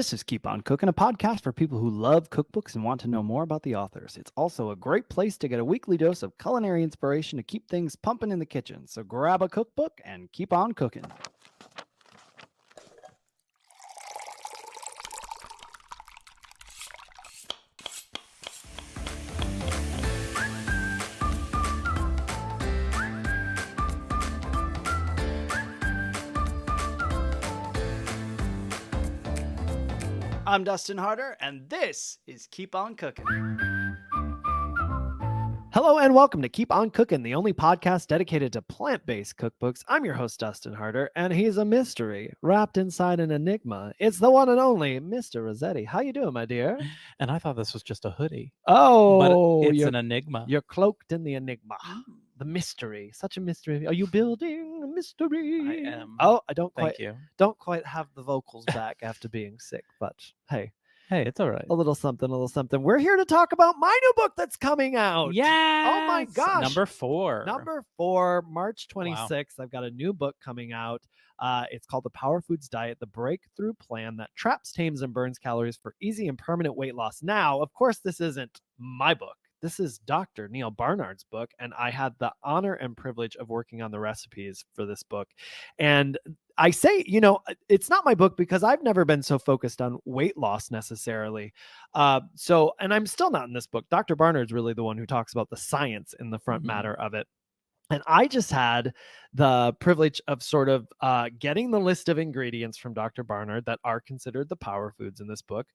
This is Keep On Cooking, a podcast for people who love cookbooks and want to know more about the authors. It's also a great place to get a weekly dose of culinary inspiration to keep things pumping in the kitchen. So grab a cookbook and keep on cooking. I'm Dustin Harder, and this is Keep On Cooking. Hello and welcome to Keep On Cooking, the only podcast dedicated to plant-based cookbooks. I'm your host, Dustin Harder, and he's a mystery wrapped inside an enigma. It's the one and only Mr. Rossetti. How you doing, my dear? And I thought this was just a hoodie. Oh, but it's an enigma. You're cloaked in the enigma. The mystery. Such a mystery. Are you building a mystery? I am. Oh, I don't Thank you. don't quite have the vocals back after being sick, but hey. Hey, it's all right. A little something. We're here to talk about my new book that's coming out. Yeah. Oh my gosh. Number 4. Number 4, March 26th. Wow. I've got a new book coming out. It's called The Power Foods Diet, the breakthrough plan that traps, tames, and burns calories for easy and permanent weight loss. Now, of course, this isn't my book. This is Dr. Neal Barnard's book, and I had the honor and privilege of working on the recipes for this book. And I say, it's not my book because I've never been so focused on weight loss necessarily. And I'm still not in this book. Dr. Barnard's really the one who talks about the science in the front matter of it. And I just had the privilege of sort of getting the list of ingredients from Dr. Barnard that are considered the power foods in this book.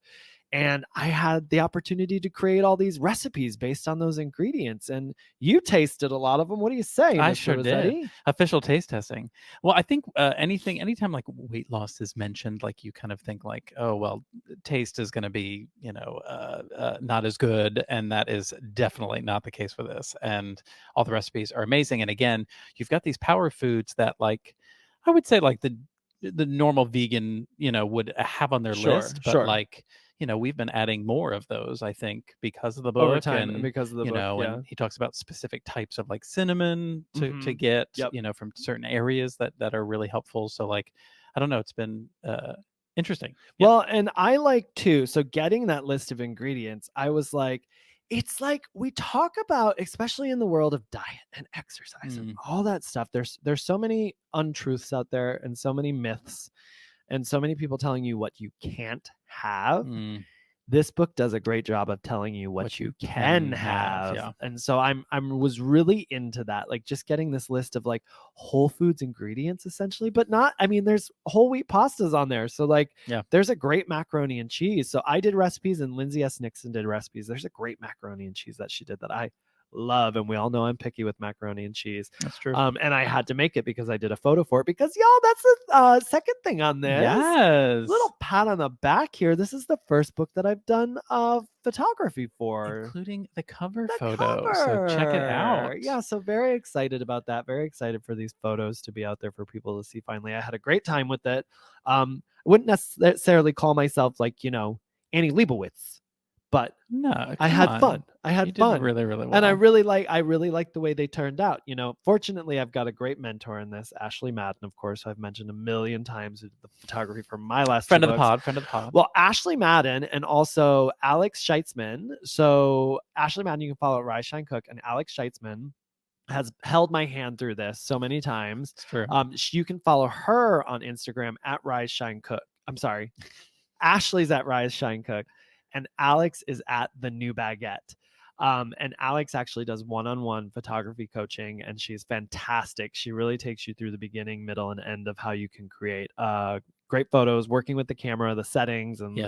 And I had the opportunity to create all these recipes based on those ingredients. And you tasted a lot of them. What do you say, I Mr. sure Rossetti? did. Official taste testing. Well, I think anytime like weight loss is mentioned, like you kind of think like, oh, well, taste is going to be, not as good. And that is definitely not the case for this. And all the recipes are amazing. And again, you've got these power foods that like, I would say like the normal vegan, would have on their list. But like, we've been adding more of those, I think, because of the book. Over time, and because of the book, and he talks about specific types of like cinnamon to get, from certain areas that are really helpful. So like, I don't know, it's been interesting. Well, and I like too. So getting that list of ingredients, I was like, it's like we talk about, especially in the world of diet and exercise and all that stuff. There's so many untruths out there and so many myths and so many people telling you what you can't have. This book does a great job of telling you what you can have. Yeah. And so I was really into that, like just getting this list of like whole foods ingredients essentially, but not, there's whole wheat pastas on there. So like, there's a great macaroni and cheese. So I did recipes and Lindsay S. Nixon did recipes. There's a great macaroni and cheese that she did that I love, and we all know I'm picky with macaroni and cheese. That's true. And I had to make it because I did a photo for it, because y'all, that's the second thing on this. Yes. Little pat on the back here. This is the first book that I've done photography for, including the cover photo. So check it out. Yeah, so very excited about that. Very excited for these photos to be out there for people to see finally. I had a great time with it. I wouldn't necessarily call myself like, Annie Leibovitz, but no, I had fun. I had fun. Really, really well. And I really like the way they turned out. Fortunately, I've got a great mentor in this, Ashley Madden, of course, who I've mentioned a million times, who did the photography for my last friend of the pod. Well, Ashley Madden and also Alex Scheitzman. So Ashley Madden, you can follow at Rise Shine Cook, and Alex Scheitzman has held my hand through this so many times. It's true. You can follow her on Instagram at Rise Shine Cook. I'm sorry. Ashley's at Rise Shine Cook, and Alex is at The New Baguette. And Alex actually does one-on-one photography coaching, and she's fantastic. She really takes you through the beginning, middle, and end of how you can create great photos, working with the camera, the settings, and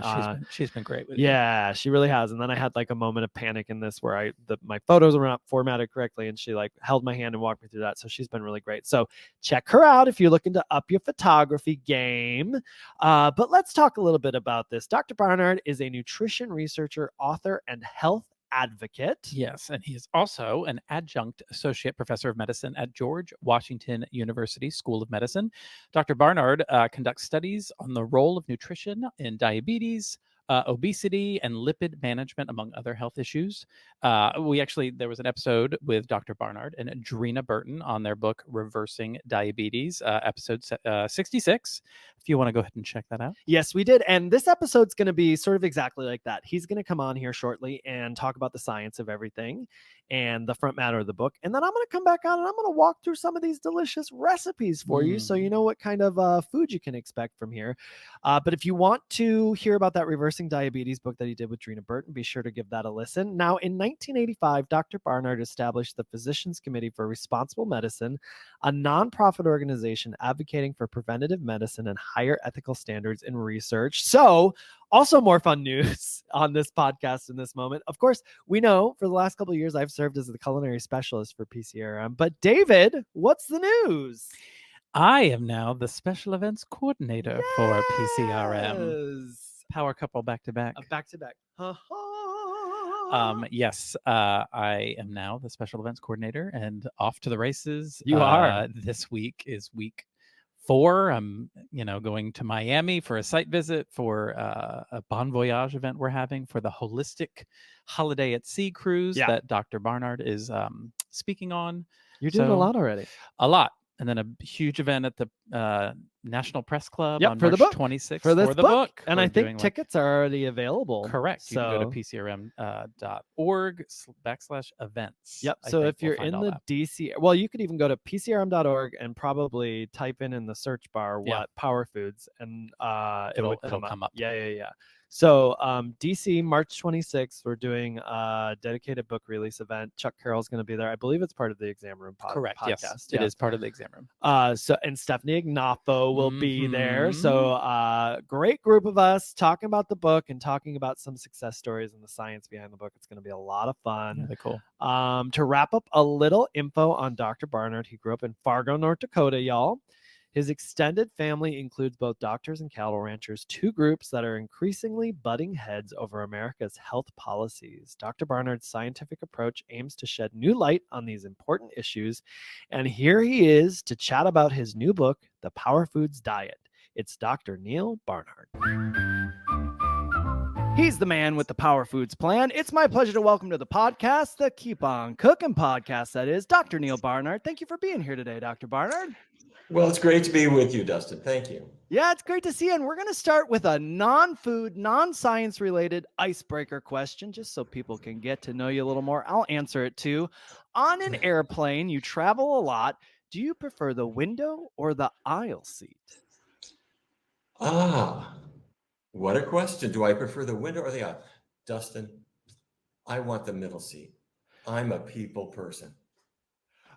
she's been great with you. Yeah, she really has. And then I had like a moment of panic in this where my photos were not formatted correctly, and she like held my hand and walked me through that. So she's been really great. So check her out if you're looking to up your photography game. But let's talk a little bit about this. Dr. Barnard is a nutrition researcher, author, and health advocate. Yes, and he is also an adjunct associate professor of medicine at George Washington University School of Medicine. Dr. Barnard conducts studies on the role of nutrition in diabetes, obesity and lipid management, among other health issues. There was an episode with Dr. Barnard and Drina Burton on their book Reversing Diabetes, episode 66. If you want to go ahead and check that out. Yes, we did. And this episode's going to be sort of exactly like that. He's going to come on here shortly and talk about the science of everything and the front matter of the book. And then I'm going to come back on and I'm going to walk through some of these delicious recipes for you so you know what kind of food you can expect from here. But if you want to hear about that Reversing Diabetes book that he did with Drina Burton, be sure to give that a listen. Now, in 1985, Dr. Barnard established the Physicians Committee for Responsible Medicine, a nonprofit organization advocating for preventative medicine and higher ethical standards in research. So, also more fun news on this podcast in this moment. Of course, we know for the last couple of years I've served as the culinary specialist for PCRM. But David, what's the news? I am now the special events coordinator for PCRM. Power couple back to back. Back to back. Yes, I am now the special events coordinator and off to the races. You are. This week is week 4. I'm, going to Miami for a site visit for a Bon Voyage event we're having for the Holistic Holiday at Sea cruise that Dr. Barnard is speaking on. You're doing a lot already. A lot. And then a huge event at the National Press Club on for March the book. 26th for the book. And We're I think doing, tickets are already available. Correct. You can go to pcrm.org/events. Yep. So if you're in the DC, well, you could even go to pcrm.org and probably type in the search bar what Power Foods, and it'll come up. Yeah. So DC, March 26th, we're doing a dedicated book release event. Chuck Carroll's going to be there. I believe it's part of the Exam Room Correct. podcast. Yes, it is part of the Exam Room. And Stephanie Ignapo will be there. So great group of us talking about the book and talking about some success stories and the science behind the book. It's going to be a lot of fun. Really cool. To wrap up a little info on Dr. Barnard, he grew up in Fargo, North Dakota, y'all. His extended family includes both doctors and cattle ranchers, 2 groups that are increasingly butting heads over America's health policies. Dr. Barnard's scientific approach aims to shed new light on these important issues. And here he is to chat about his new book, The Power Foods Diet. It's Dr. Neal Barnard. He's the man with the Power Foods plan. It's my pleasure to welcome to the podcast, the Keep On Cookin' podcast, that is, Dr. Neal Barnard. Thank you for being here today, Dr. Barnard. Well, it's great to be with you, Dustin. Thank you. Yeah, it's great to see you. And we're going to start with a non-food, non-science related icebreaker question, just so people can get to know you a little more. I'll answer it too. On an airplane, you travel a lot. Do you prefer the window or the aisle seat? What a question. Do I prefer the window or the aisle? Dustin, I want the middle seat. I'm a people person.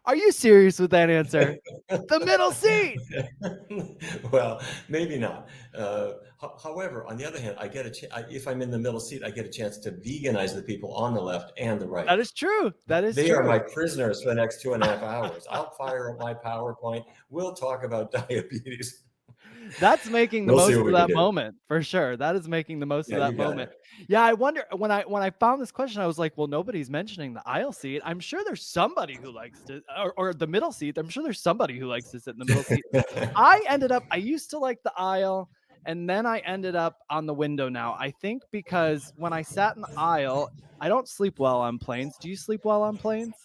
Are you serious with that answer? The middle seat. Well, maybe not. However, on the other hand, I get if I'm in the middle seat, I get a chance to veganize the people on the left and the right. That is true. They are my prisoners for the next 2.5 hours. I'll fire up my PowerPoint. We'll talk about diabetes. That's making the most of that moment, for sure. That is making the most of that moment. Yeah, I wonder, when I found this question, I was like, well, nobody's mentioning the aisle seat. I'm sure there's somebody who likes to, or the middle seat. I'm sure there's somebody who likes to sit in the middle seat. I used to like the aisle, and then I ended up on the window now. I think because when I sat in the aisle, I don't sleep well on planes. Do you sleep well on planes?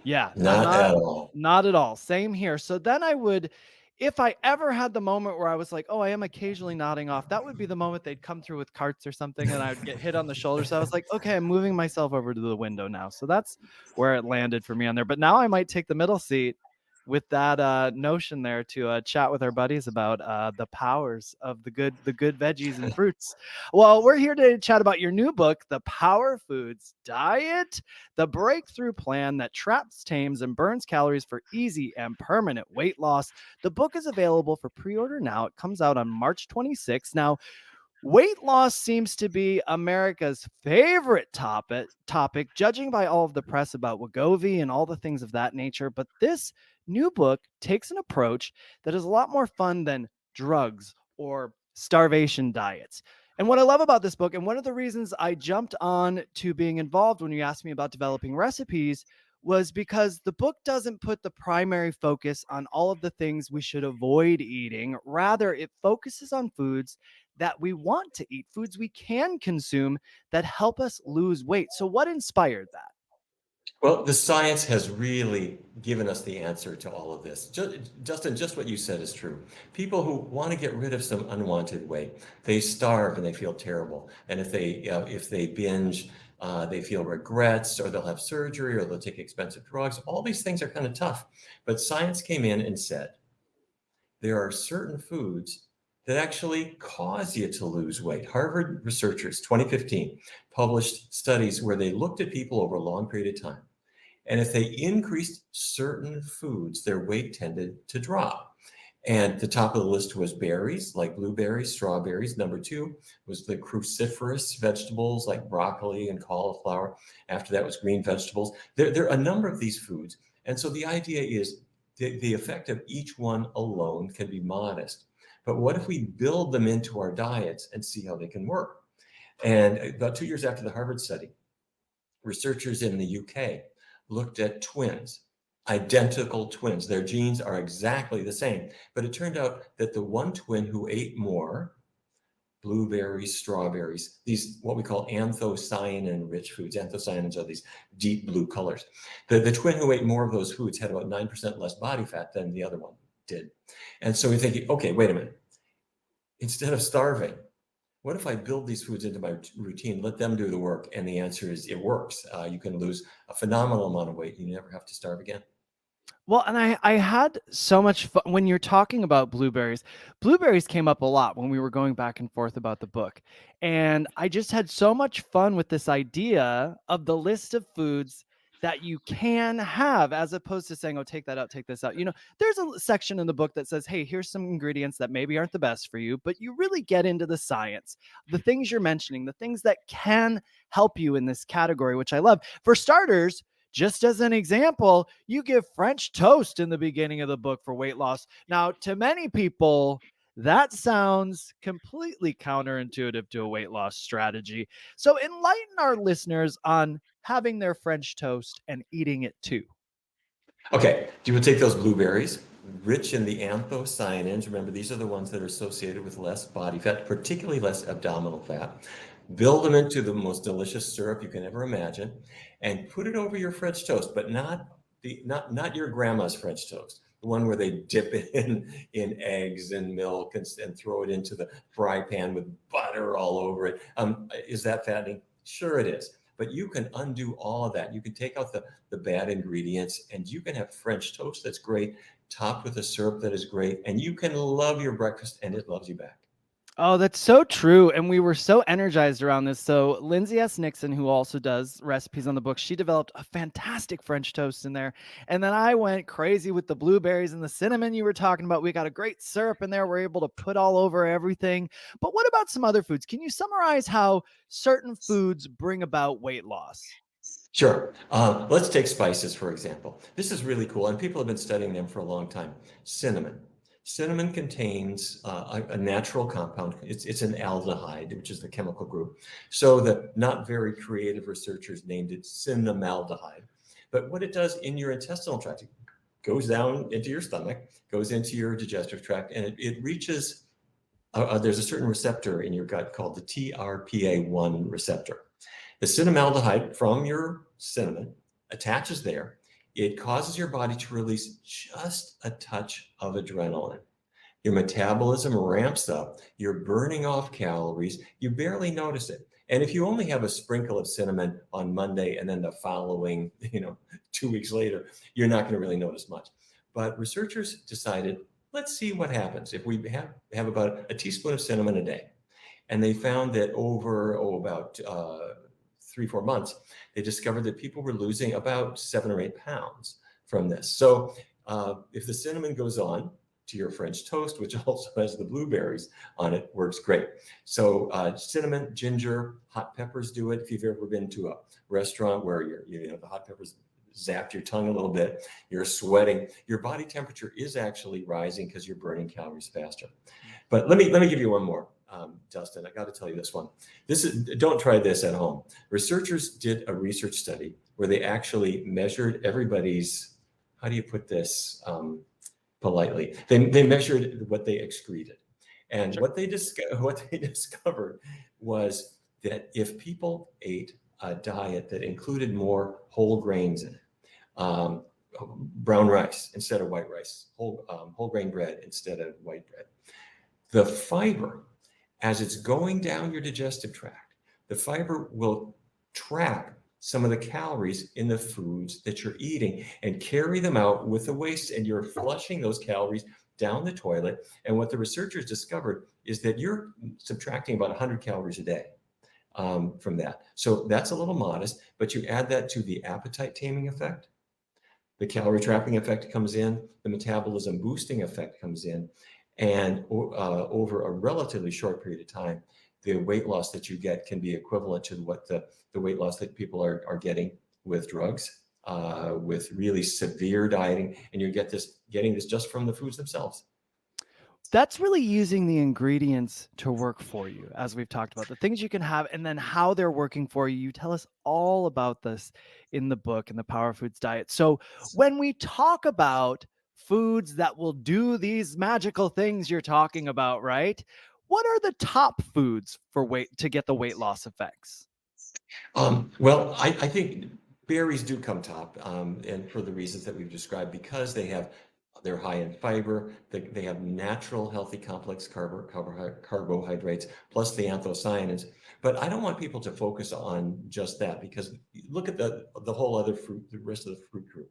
Yeah. Not at all. Not at all. Same here. So then I would, if I ever had the moment where I was like, oh, I am occasionally nodding off, that would be the moment they'd come through with carts or something and I would get hit on the shoulder. So I was like, okay, I'm moving myself over to the window now. So that's where it landed for me on there. But now I might take the middle seat with that notion there to chat with our buddies about the powers of the good veggies and fruits. Well, we're here to chat about your new book, The Power Foods Diet, the breakthrough plan that traps, tames, and burns calories for easy and permanent weight loss. The book is available for pre-order now. It comes out on March 26th. Now, weight loss seems to be America's favorite topic, judging by all of the press about Wegovy and all the things of that nature. But this new book takes an approach that is a lot more fun than drugs or starvation diets. And what I love about this book, and one of the reasons I jumped on to being involved when you asked me about developing recipes, was because the book doesn't put the primary focus on all of the things we should avoid eating. Rather, it focuses on foods that we want to eat, foods we can consume that help us lose weight. So what inspired that? Well, the science has really given us the answer to all of this. Justin, just what you said is true. People who want to get rid of some unwanted weight, they starve and they feel terrible. And if they binge, they feel regrets, or they'll have surgery, or they'll take expensive drugs. All these things are kind of tough. But science came in and said there are certain foods that actually cause you to lose weight. Harvard researchers, 2015, published studies where they looked at people over a long period of time. And if they increased certain foods, their weight tended to drop. And the top of the list was berries, like blueberries, strawberries. Number 2 was the cruciferous vegetables like broccoli and cauliflower. After that was green vegetables. There are a number of these foods. And so the idea is the effect of each one alone can be modest. But what if we build them into our diets and see how they can work? And about 2 years after the Harvard study, researchers in the UK looked at twins, identical twins. Their genes are exactly the same. But it turned out that the one twin who ate more blueberries, strawberries, these what we call anthocyanin-rich foods. Anthocyanins are these deep blue colors. The twin who ate more of those foods had about 9% less body fat than the other one did. And so we're thinking, okay, wait a minute. Instead of starving, what if I build these foods into my routine, let them do the work? And the answer is it works. You can lose a phenomenal amount of weight. You never have to starve again. Well, and I had so much fun when you're talking about blueberries. Blueberries came up a lot when we were going back and forth about the book. And I just had so much fun with this idea of the list of foods that you can have, as opposed to saying, oh, take that out, take this out. There's a section in the book that says, hey, here's some ingredients that maybe aren't the best for you, but you really get into the science, the things you're mentioning, the things that can help you in this category, which I love. For starters, just as an example, you give French toast in the beginning of the book for weight loss. Now, to many people, that sounds completely counterintuitive to a weight loss strategy. So enlighten our listeners on having their French toast and eating it too. Okay, you would take those blueberries, rich in the anthocyanins. Remember, these are the ones that are associated with less body fat, particularly less abdominal fat. Build them into the most delicious syrup you can ever imagine, and put it over your French toast, but not your grandma's French toast, the one where they dip it in eggs and milk and throw it into the fry pan with butter all over it. Is that fattening? Sure it is. But you can undo all of that. You can take out the bad ingredients, and you can have French toast that's great, topped with a syrup that is great, and you can love your breakfast, and it loves you back. Oh, that's so true. And we were so energized around this. So Lindsay S. Nixon, who also does recipes on the book, she developed a fantastic French toast in there. And then I went crazy with the blueberries and the cinnamon you were talking about. We got a great syrup in there. We're able to put all over everything. But what about some other foods? Can you summarize how certain foods bring about weight loss? Sure. Let's take spices, for example. This is really cool, and people have been studying them for a long time. Cinnamon. Cinnamon contains a natural compound. It's an aldehyde, which is the chemical group. So the not very creative researchers named it cinnamaldehyde. But what it does in your intestinal tract, it goes down into your stomach, goes into your digestive tract, and it reaches, there's a certain receptor in your gut called the TRPA1 receptor. The cinnamaldehyde from your cinnamon attaches there. It causes your body to release just a touch of adrenaline. Your metabolism ramps up. You're burning off calories. You barely notice it. And if you only have a sprinkle of cinnamon on Monday and then the following, 2 weeks later, you're not going to really notice much. But researchers decided, let's see what happens if we have about a teaspoon of cinnamon a day. And they found that over about 3-4 months, they discovered that people were losing about 7 or 8 pounds from this. So if the cinnamon goes on to your French toast, which also has the blueberries on it, works great. So cinnamon, ginger, hot peppers do it. If you've ever been to a restaurant where the hot peppers zapped your tongue a little bit, you're sweating, your body temperature is actually rising because you're burning calories faster. But let me give you one more. Dustin, I got to tell you this one. Don't try this at home. Researchers did a research study where they actually measured everybody's, how do you put this politely? They measured what they excreted. And Sure. what they discovered was that if people ate a diet that included more whole grains in it, um, brown rice instead of white rice, whole grain bread instead of white bread, the fiber, as it's going down your digestive tract, the fiber will trap some of the calories in the foods that you're eating and carry them out with the waste, and you're flushing those calories down the toilet. And what the researchers discovered is that you're subtracting about 100 calories a day from that. So that's a little modest, but you add that to the appetite taming effect, the calorie trapping effect comes in, the metabolism boosting effect comes in, and over a relatively short period of time, the weight loss that you get can be equivalent to what the weight loss that people are getting with drugs, with really severe dieting, and you getting this just from the foods themselves. That's really using the ingredients to work for you, as we've talked about, the things you can have and then how they're working for you. You tell us all about this in the book, in the Power Foods Diet. So when we talk about foods that will do these magical things you're talking about, right? What are the top foods for weight to get the weight loss effects? Well, I think berries do come top, and for the reasons that we've described, because they're high in fiber, they have natural healthy complex carbohydrates, plus the anthocyanins. But I don't want people to focus on just that, because look at the whole other fruit, the rest of the fruit group,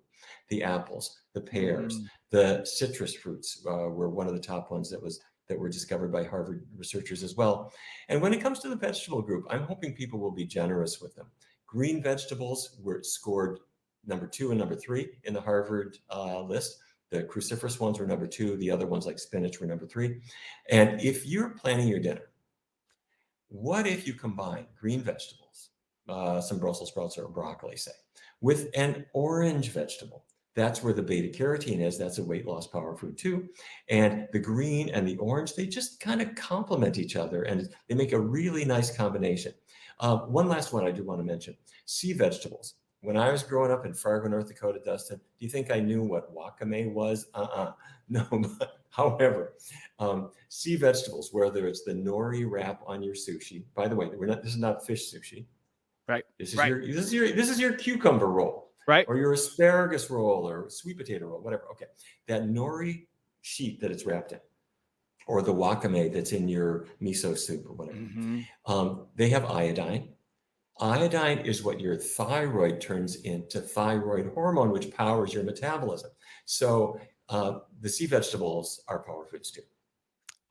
the apples, the pears, Mm, the citrus fruits were one of the top ones that were discovered by Harvard researchers as well. And when it comes to the vegetable group, I'm hoping people will be generous with them. Green vegetables were scored number 2 and number 3 in the Harvard list. The cruciferous ones were number 2. The other ones like spinach were number 3. And if you're planning your dinner, what if you combine green vegetables, some Brussels sprouts or broccoli, say, with an orange vegetable? That's where the beta carotene is. That's a weight loss power food too. And the green and the orange, they just kind of complement each other and they make a really nice combination. One last one I do want to mention, sea vegetables. When I was growing up in Fargo, North Dakota, Dustin, do you think I knew what wakame was? No, but however, sea vegetables, whether it's the nori wrap on your sushi. By the way, this is not fish sushi. right, This is right, your cucumber roll right. or your asparagus roll or sweet potato roll, whatever. Okay. That nori sheet that it's wrapped in, or the wakame that's in your miso soup or whatever. Mhm. They have iodine. Iodine is what your thyroid turns into thyroid hormone, which powers your metabolism. So the sea vegetables are power foods too.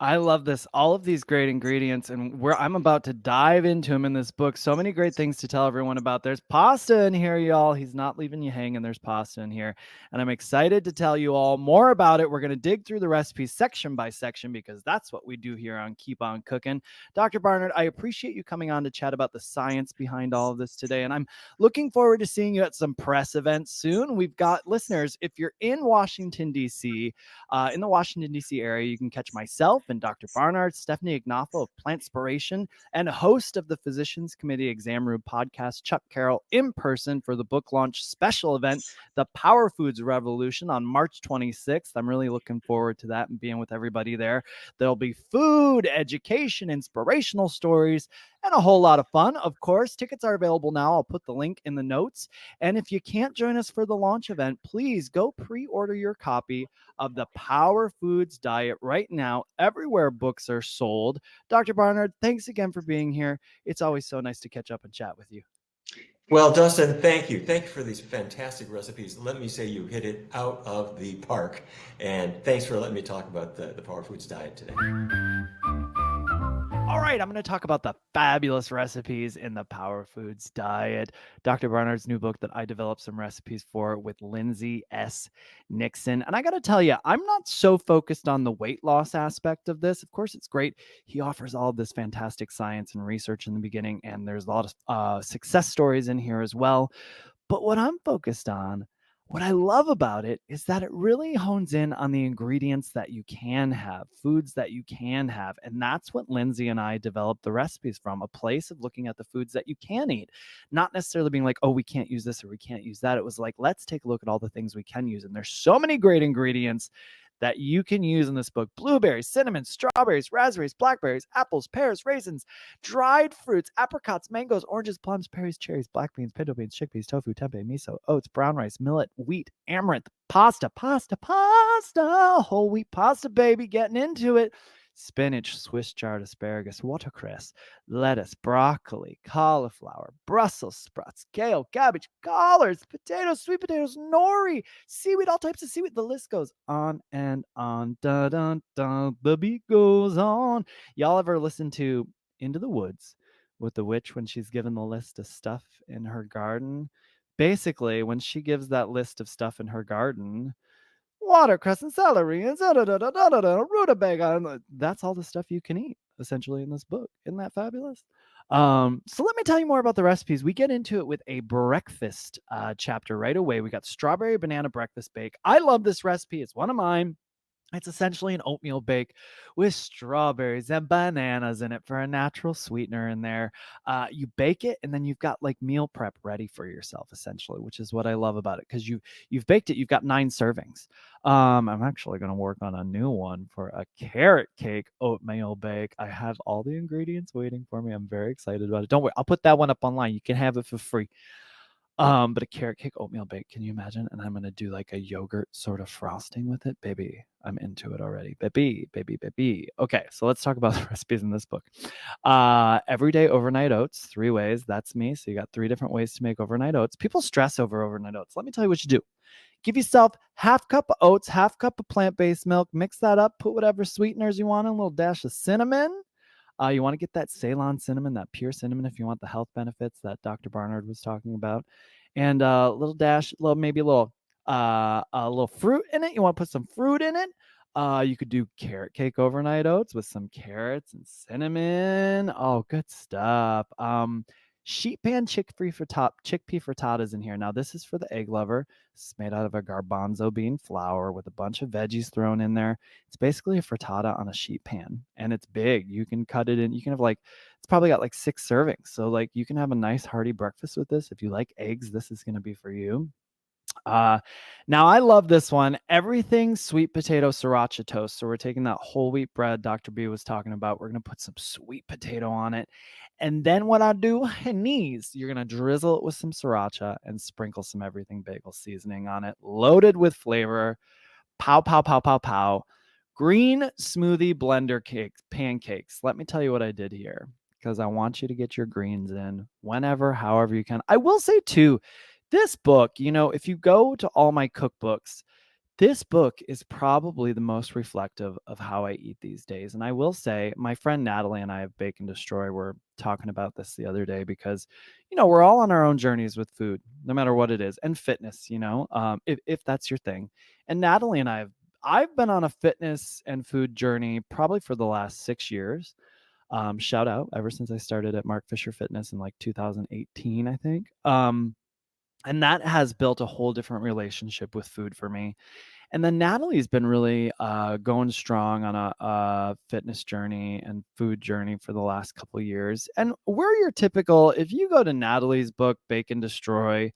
I love this. All of these great ingredients, and I'm about to dive into them in this book. So many great things to tell everyone about. There's pasta in here, y'all. He's not leaving you hanging. There's pasta in here, and I'm excited to tell you all more about it. We're going to dig through the recipes section by section because that's what we do here on Keep On Cooking. Dr. Barnard, I appreciate you coming on to chat about the science behind all of this today, and I'm looking forward to seeing you at some press events soon. We've got listeners. If you're in Washington D.C., in the Washington, D.C. area, you can catch myself and Dr. Barnard, Stephanie Ignaffo of Plantspiration, and host of the Physicians Committee Exam Room podcast, Chuck Carroll, in person for the book launch special event, The Power Foods Revolution, on March 26th. I'm really looking forward to that and being with everybody there. There'll be food, education, inspirational stories, and a whole lot of fun. Of course, tickets are available now. I'll put the link in the notes. And if you can't join us for the launch event, please go pre-order your copy of the Power Foods Diet right now, everywhere books are sold. Dr. Barnard, thanks again for being here. It's always so nice to catch up and chat with you. Well, Dustin, thank you. Thank you for these fantastic recipes. Let me say you hit it out of the park. And thanks for letting me talk about the Power Foods Diet today. All right, I'm going to talk about the fabulous recipes in the Power Foods Diet. Dr. Barnard's new book that I developed some recipes for with Lindsay S. Nixon. And I got to tell you, I'm not so focused on the weight loss aspect of this. Of course, it's great. He offers all of this fantastic science and research in the beginning, and there's a lot of success stories in here as well. But what I'm focused on, what I love about it is that it really hones in on the ingredients that you can have, foods that you can have. And that's what Lindsay and I developed the recipes from, a place of looking at the foods that you can eat, not necessarily being like, oh, we can't use this or we can't use that. It was like, let's take a look at all the things we can use. And there's so many great ingredients that you can use in this book: blueberries, cinnamon, strawberries, raspberries, blackberries, apples, pears, raisins, dried fruits, apricots, mangoes, oranges, plums, berries, cherries, black beans, pinto beans, chickpeas, tofu, tempeh, miso, oats, brown rice, millet, wheat, amaranth, pasta, whole wheat pasta, baby, getting into it. Spinach, Swiss chard, asparagus, watercress, lettuce, broccoli, cauliflower, Brussels sprouts, kale, cabbage, collards, potatoes, sweet potatoes, nori, seaweed, all types of seaweed. The list goes on and on. Dun, dun, dun, the beat goes on. Y'all ever listen to Into the Woods with the witch when she's given the list of stuff in her garden? Basically, when she gives that list of stuff in her garden, watercress and celery and rutabaga, that's all the stuff you can eat essentially in this book. Isn't that fabulous? So let me tell you more about the recipes. We get into it with a breakfast chapter right away. We got strawberry banana breakfast bake. I love this recipe. It's one of mine. It's essentially an oatmeal bake with strawberries and bananas in it for a natural sweetener in there. You bake it, and then you've got like meal prep ready for yourself, essentially, which is what I love about it, because you've baked it. You've got 9 servings. I'm actually going to work on a new one for a carrot cake oatmeal bake. I have all the ingredients waiting for me. I'm very excited about it. Don't worry, I'll put that one up online. You can have it for free. But a carrot cake oatmeal bake, can you imagine? And I'm gonna do like a yogurt sort of frosting with it. Baby, I'm into it already. Baby. Okay, so let's talk about the recipes in this book. Everyday overnight oats, 3 ways. That's me. So you got 3 different ways to make overnight oats. People stress over overnight oats. Let me tell you what you do. Give yourself 1/2 cup of oats, 1/2 cup of plant-based milk, mix that up, put whatever sweeteners you want in, a little dash of cinnamon. You want to get that Ceylon cinnamon, that pure cinnamon, if you want the health benefits that Dr. Barnard was talking about, and a little dash, maybe a little fruit in it. You want to put some fruit in it. You could do carrot cake overnight oats with some carrots and cinnamon. Oh, good stuff. Sheet pan chickpea frittatas in here. Now, this is for the egg lover. It's made out of a garbanzo bean flour with a bunch of veggies thrown in there. It's basically a frittata on a sheet pan, and it's big. You can cut it in. You can have it's probably got like 6 servings. So like you can have a nice hearty breakfast with this. If you like eggs, this is going to be for you. Now I love this one. Everything sweet potato sriracha toast. So we're taking that whole wheat bread Dr. B was talking about. We're going to put some sweet potato on it. And then what I do, you're going to drizzle it with some sriracha and sprinkle some everything bagel seasoning on it, loaded with flavor. Pow, pow, pow, pow, pow. Green smoothie blender pancakes. Let me tell you what I did here, because I want you to get your greens in whenever, however you can. I will say too, this book, if you go to all my cookbooks, this book is probably the most reflective of how I eat these days. And I will say, my friend Natalie and I of Bake and Destroy were talking about this the other day, because, we're all on our own journeys with food, no matter what it is, and fitness, if that's your thing. And Natalie and I've been on a fitness and food journey probably for the last 6 years. Shout out, ever since I started at Mark Fisher Fitness in like 2018, I think. And that has built a whole different relationship with food for me. And then Natalie's been really going strong on a fitness journey and food journey for the last couple of years. And we're your typical, if you go to Natalie's book, Bake and Destroy,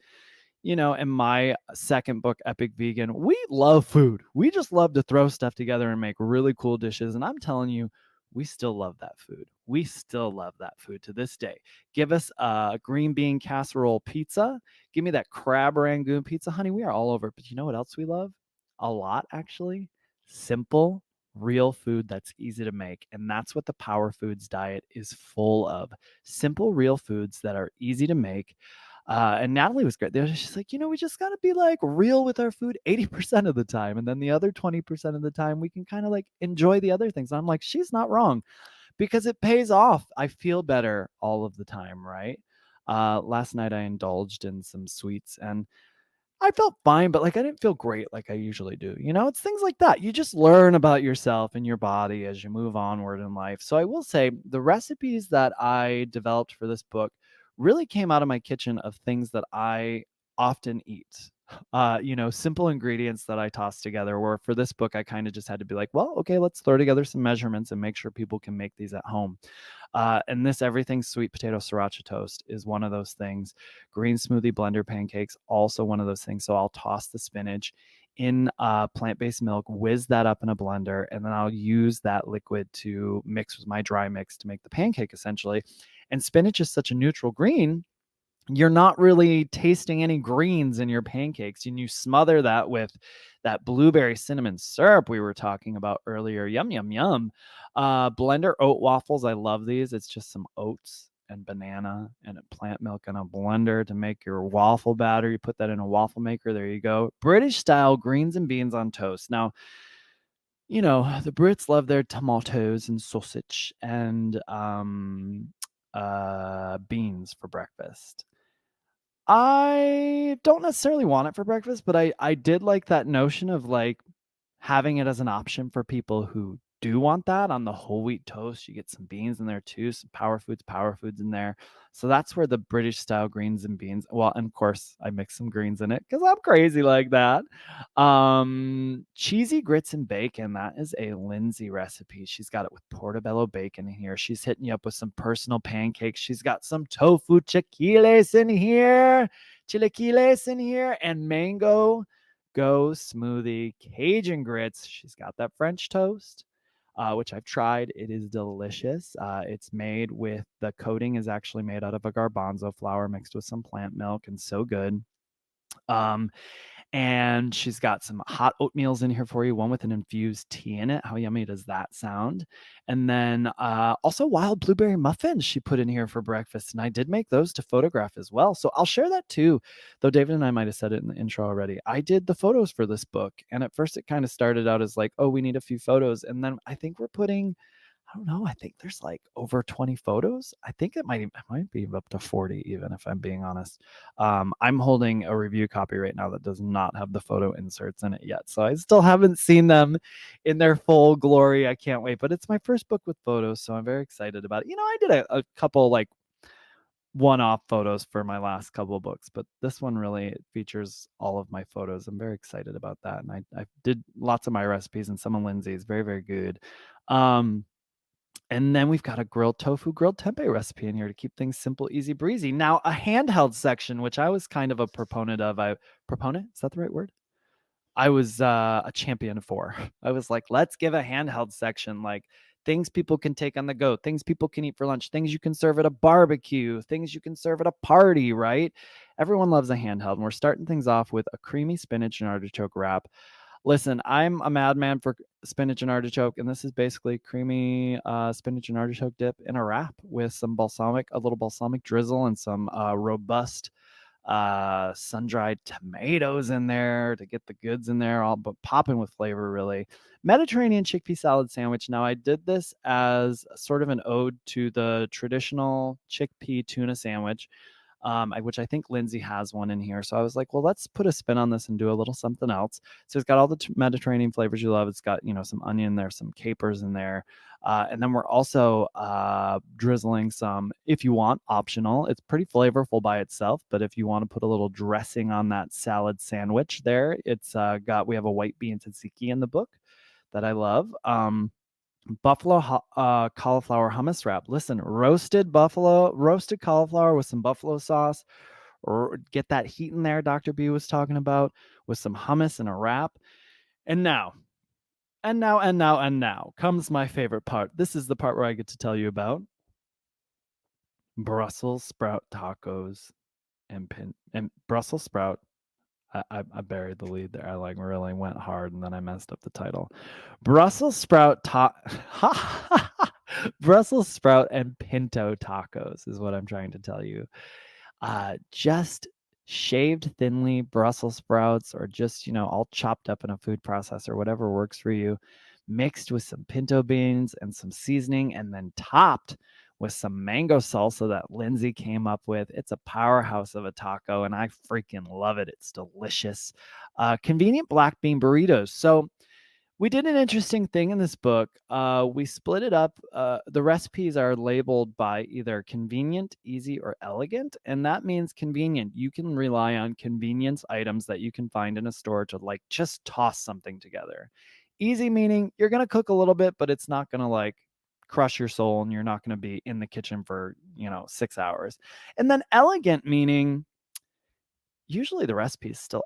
and my second book, Epic Vegan, we love food. We just love to throw stuff together and make really cool dishes. And I'm telling you, we still love that food. We still love that food to this day. Give us a green bean casserole pizza. Give me that crab rangoon pizza. Honey, we are all over. But you know what else we love? A lot, actually. Simple, real food that's easy to make. And that's what the Power Foods diet is full of. Simple, real foods that are easy to make. And Natalie was great. She's like, we just got to be like real with our food 80% of the time. And then the other 20% of the time, we can kind of like enjoy the other things. And I'm like, she's not wrong, because it pays off. I feel better all of the time, right? Last night I indulged in some sweets and I felt fine, but like I didn't feel great like I usually do. It's things like that. You just learn about yourself and your body as you move onward in life. So I will say the recipes that I developed for this book really came out of my kitchen of things that I often eat. Simple ingredients that I toss together, where for this book, I kind of just had to be like, well, okay, let's throw together some measurements and make sure people can make these at home. And this everything sweet potato sriracha toast is one of those things. Green smoothie blender pancakes, also one of those things. So I'll toss the spinach in plant-based milk, whiz that up in a blender, and then I'll use that liquid to mix with my dry mix to make the pancake essentially. And spinach is such a neutral green, you're not really tasting any greens in your pancakes, and you smother that with that blueberry cinnamon syrup we were talking about earlier. Yum, yum, yum. Blender oat waffles. I love these. It's just some oats and banana and plant milk in a blender to make your waffle batter. You put that in a waffle maker. There you go. British style greens and beans on toast. Now, you know, the Brits love their tomatoes and sausage and beans for breakfast. I don't necessarily want it for breakfast, but I did like that notion of like having it as an option for people who do want that on the whole wheat toast. You get some beans in there too, some power foods in there. So that's where the British style greens and beans. Well, and of course I mix some greens in it because I'm crazy like that. Cheesy grits and bacon. That is a Lindsay recipe. She's got it with portobello bacon in here. She's hitting you up with some personal pancakes. She's got some tofu chilaquiles in here, and mango go smoothie Cajun grits. She's got that French toast, which I've tried. It is delicious. It's made with, the coating is actually made out of a garbanzo flour mixed with some plant milk, and so good. And she's got some hot oatmeals in here for you, one with an infused tea in it. How yummy does that sound? And then also wild blueberry muffins she put in here for breakfast. And I did make those to photograph as well. So I'll share that too. Though David and I might have said it in the intro already. I did the photos for this book. And at first it kind of started out as like, oh, we need a few photos. And then I think we're putting, I don't know, I think there's like over 20 photos. I think it might be up to 40 even, if I'm being honest. I'm holding a review copy right now that does not have the photo inserts in it yet. So I still haven't seen them in their full glory. I can't wait. But it's my first book with photos, so I'm very excited about it. You know, I did a couple like one-off photos for my last couple of books, but this one really features all of my photos. I'm very excited about that. And I did lots of my recipes and some of Lindsay's. Very, very good. And then we've got a grilled tofu, grilled tempeh recipe in here to keep things simple, easy breezy. Now, a handheld section, which I was kind of a proponent of. Proponent? Is that the right word? I was a champion for. I was like, let's give a handheld section, like things people can take on the go, things people can eat for lunch, things you can serve at a barbecue, things you can serve at a party, right? Everyone loves a handheld. And we're starting things off with a creamy spinach and artichoke wrap. Listen, I'm a madman for spinach and artichoke, and this is basically creamy spinach and artichoke dip in a wrap with some a little balsamic drizzle, and some robust sun-dried tomatoes in there to get the goods in there, all but popping with flavor, really. Mediterranean chickpea salad sandwich. Now, I did this as sort of an ode to the traditional chickpea tuna sandwich, which I think Lindsay has one in here. So I was like, well, let's put a spin on this and do a little something else. So it's got all the Mediterranean flavors you love. It's got, you know, some onion there, some capers in there. And then we're also drizzling some, if you want, optional. It's pretty flavorful by itself, but if you want to put a little dressing on that salad sandwich there, we have a white bean tzatziki in the book that I love. Buffalo cauliflower hummus wrap. Listen, roasted cauliflower with some buffalo sauce, or get that heat in there Dr. B was talking about, with some hummus and a wrap. And now comes my favorite part. This is the part where I get to tell you about Brussels sprout tacos and Brussels sprout. I buried the lead there. I like really went hard, and then I messed up the title. Brussels sprout Brussels sprout and pinto tacos is what I'm trying to tell you. Just shaved thinly Brussels sprouts, or just, you know, all chopped up in a food processor, whatever works for you, mixed with some pinto beans and some seasoning, and then topped with some mango salsa that Lindsay came up with. It's a powerhouse of a taco, and I freaking love it. It's delicious. Convenient black bean burritos. So we did an interesting thing in this book. We split it up. The recipes are labeled by either convenient, easy, or elegant. And that means convenient. You can rely on convenience items that you can find in a store to like just toss something together. Easy meaning you're going to cook a little bit, but it's not going to like crush your soul, and you're not going to be in the kitchen for, 6 hours. And then elegant meaning usually the recipe is still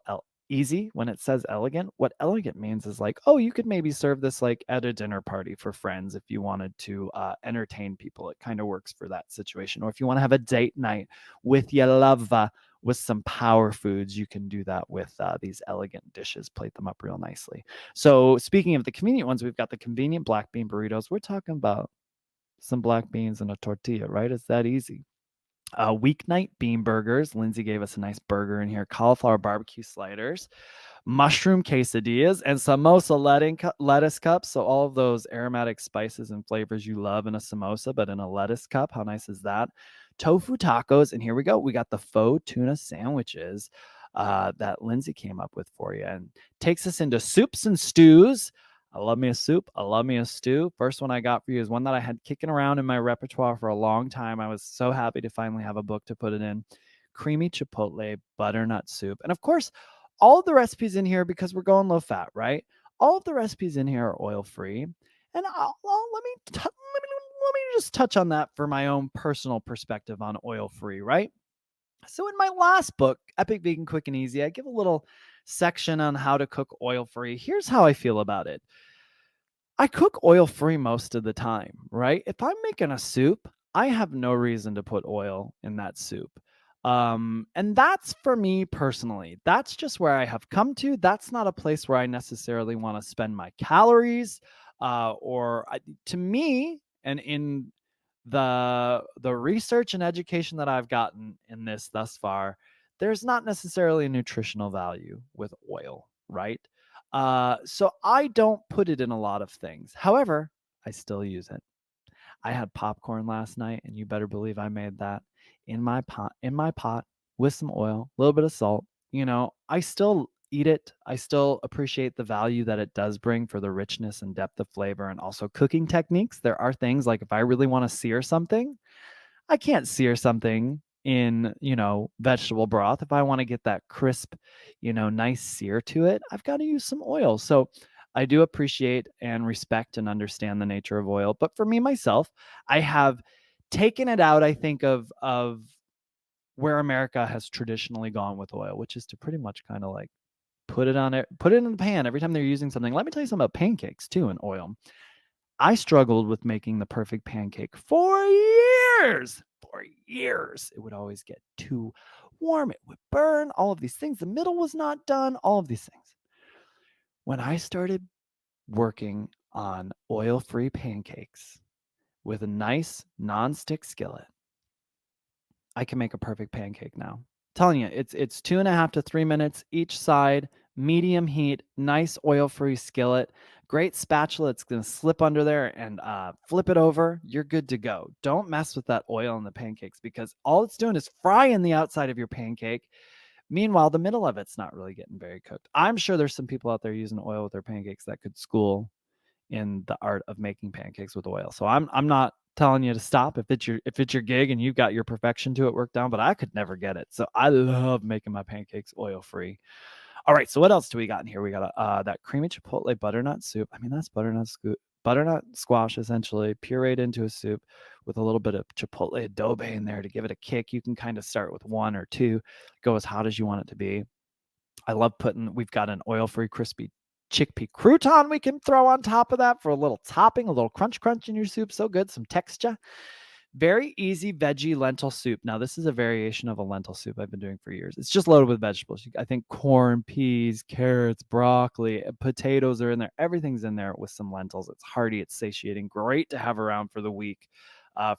easy when it says elegant. What elegant means is like, oh, you could maybe serve this like at a dinner party for friends if you wanted to entertain people. It kind of works for that situation. Or if you want to have a date night with your lover with some power foods, you can do that with these elegant dishes. Plate them up real nicely. So speaking of the convenient ones, we've got the convenient black bean burritos. We're talking about some black beans and a tortilla, right? It's that easy. Weeknight bean burgers. Lindsay gave us a nice burger in here. Cauliflower barbecue sliders, mushroom quesadillas, and samosa lettuce cups. So all of those aromatic spices and flavors you love in a samosa, but in a lettuce cup. How nice is that? Tofu tacos. And here we go. We got the faux tuna sandwiches that Lindsay came up with for you, and takes us into soups and stews. I love me a soup. I love me a stew. First one I got for you is one that I had kicking around in my repertoire for a long time. I was so happy to finally have a book to put it in. Creamy chipotle butternut soup. And of course, all of the recipes in here, because we're going low fat, right? All of the recipes in here are oil free. And let me just touch on that for my own personal perspective on oil free, right? So in my last book, Epic Vegan Quick and Easy, I give a little section on how to cook oil free. Here's how I feel about it. I cook oil free most of the time, right? If I'm making a soup, I have no reason to put oil in that soup. And that's for me personally. That's just where I have come to. That's not a place where I necessarily want to spend my calories. To me, and in the research and education that I've gotten in this thus far, there's not necessarily a nutritional value with oil, right? So I don't put it in a lot of things. However, I still use it. I had popcorn last night, and you better believe I made that in my pot with some oil, a little bit of salt. I still eat it. I still appreciate the value that it does bring for the richness and depth of flavor, and also cooking techniques. There are things like if I really want to sear something, I can't sear something in, vegetable broth. If I want to get that crisp, nice sear to it, I've got to use some oil. So I do appreciate and respect and understand the nature of oil. But for me, myself, I have taken it out, I think, of where America has traditionally gone with oil, which is to pretty much kind of like put it in the pan every time they're using something. Let me tell you something about pancakes too in oil. I struggled with making the perfect pancake for years. For years. It would always get too warm. It would burn. All of these things. The middle was not done. All of these things. When I started working on oil-free pancakes with a nice non-stick skillet, I can make a perfect pancake now. Telling you, it's 2.5 to 3 minutes each side, medium heat, nice oil-free skillet, great spatula. It's going to slip under there and flip it over. You're good to go. Don't mess with that oil in the pancakes, because all it's doing is frying the outside of your pancake. Meanwhile, the middle of it's not really getting very cooked. I'm sure there's some people out there using oil with their pancakes that could school in the art of making pancakes with oil. So I'm not telling you to stop if it's your gig and you've got your perfection to it worked down, but I could never get it. So I love making my pancakes oil free. All right, so what else do we got in here? We got that creamy chipotle butternut soup. I mean, that's butternut squash essentially pureed into a soup with a little bit of chipotle adobe in there to give it a kick. You can kind of start with 1 or 2, go as hot as you want it to be. I love we've got an oil-free crispy chickpea crouton we can throw on top of that for a little topping, a little crunch in your soup. So good, some texture. Very easy veggie lentil soup. Now, this is a variation of a lentil soup I've been doing for years. It's just loaded with vegetables. I think corn, peas, carrots, broccoli, potatoes are in there. Everything's in there with some lentils. It's hearty. It's satiating. Great to have around for the week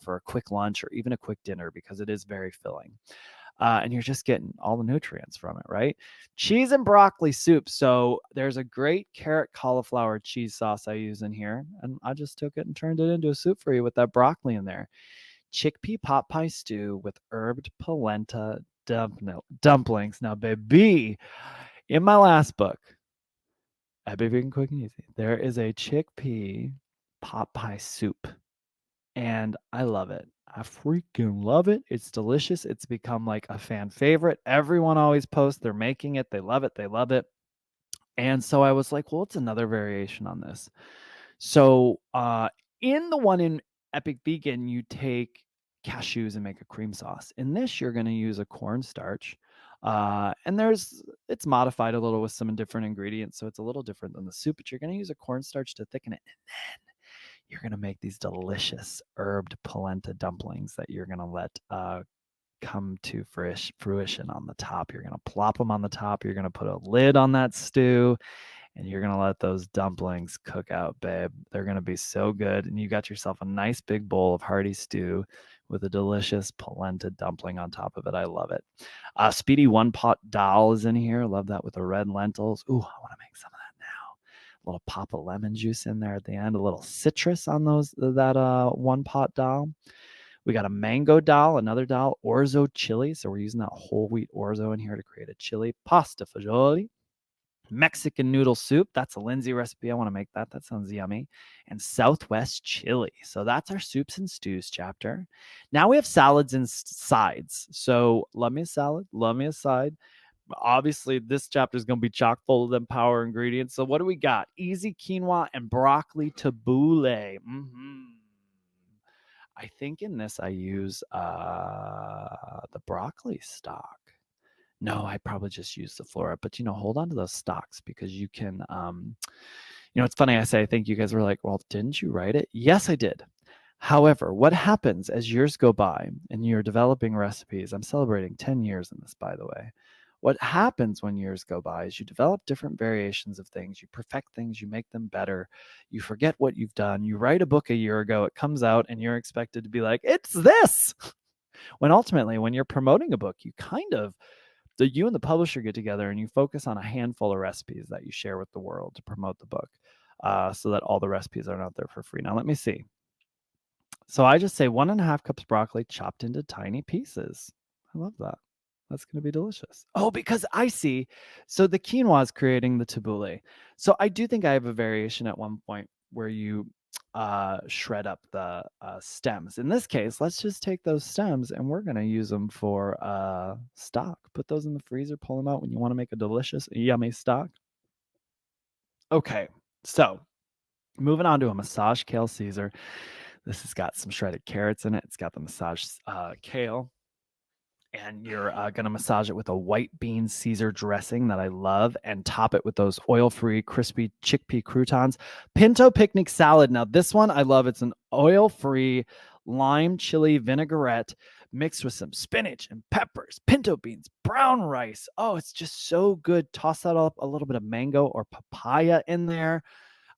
for a quick lunch or even a quick dinner, because it is very filling. And you're just getting all the nutrients from it, right? Cheese and broccoli soup. So there's a great carrot cauliflower cheese sauce I use in here, and I just took it and turned it into a soup for you with that broccoli in there. Chickpea pot pie stew with herbed polenta dumplings. Now, baby, in my last book, Epic Vegan Quick and Easy, there is a chickpea pot pie soup, and I love it. I freaking love it. It's delicious. It's become like a fan favorite. Everyone always posts they're making it. They love it. They love it. And so I was like, well, it's another variation on this. So in the one in Epic Vegan, you take cashews and make a cream sauce. In this, you're going to use a cornstarch, And it's modified a little with some different ingredients, so it's a little different than the soup, but you're going to use a cornstarch to thicken it. And then you're going to make these delicious herbed polenta dumplings that you're going to let come to fruition on the top. You're going to plop them on the top. You're going to put a lid on that stew, and you're going to let those dumplings cook out, babe. They're going to be so good. And you got yourself a nice big bowl of hearty stew with a delicious polenta dumpling on top of it. I love it. Speedy one pot dal is in here. Love that with the red lentils. Ooh, I want to make some of that now. A little pop of lemon juice in there at the end. A little citrus on that one pot dal. We got a mango dal, another dal, orzo chili. So we're using that whole wheat orzo in here to create a chili. Pasta fagioli. Mexican noodle soup. That's a Lindsay recipe. I want to make that. That sounds yummy. And Southwest chili. So that's our soups and stews chapter. Now we have salads and sides. So love me a salad, love me a side. Obviously, this chapter is going to be chock full of them power ingredients. So what do we got? Easy quinoa and broccoli tabbouleh. I think in this I use the broccoli stock. No, I probably just use the flora, but hold on to those stocks because you can, it's funny. I say, I think you guys were like, well, didn't you write it? Yes, I did. However, what happens as years go by and you're developing recipes, I'm celebrating 10 years in this, by the way. What happens when years go by is you develop different variations of things, you perfect things, you make them better, you forget what you've done, you write a book a year ago, it comes out and you're expected to be like, it's this. When ultimately, when you're promoting a book, you and the publisher get together and you focus on a handful of recipes that you share with the world to promote the book so that all the recipes aren't out there for free. Now, let me see. So I just say 1.5 cups broccoli chopped into tiny pieces. I love that. That's going to be delicious. Oh, because I see. So the quinoa is creating the tabbouleh. So I do think I have a variation at one point where you shred up the stems. In this case, let's just take those stems and we're going to use them for stock. Put those in the freezer, pull them out when you want to make a delicious, yummy stock. Okay, so moving on to a massage kale Caesar. This has got some shredded carrots in it. It's got the massage kale. And you're going to massage it with a white bean Caesar dressing that I love and top it with those oil-free, crispy chickpea croutons. Pinto picnic salad. Now, this one I love. It's an oil-free lime chili vinaigrette mixed with some spinach and peppers, pinto beans, brown rice. Oh, it's just so good. Toss that up, a little bit of mango or papaya in there.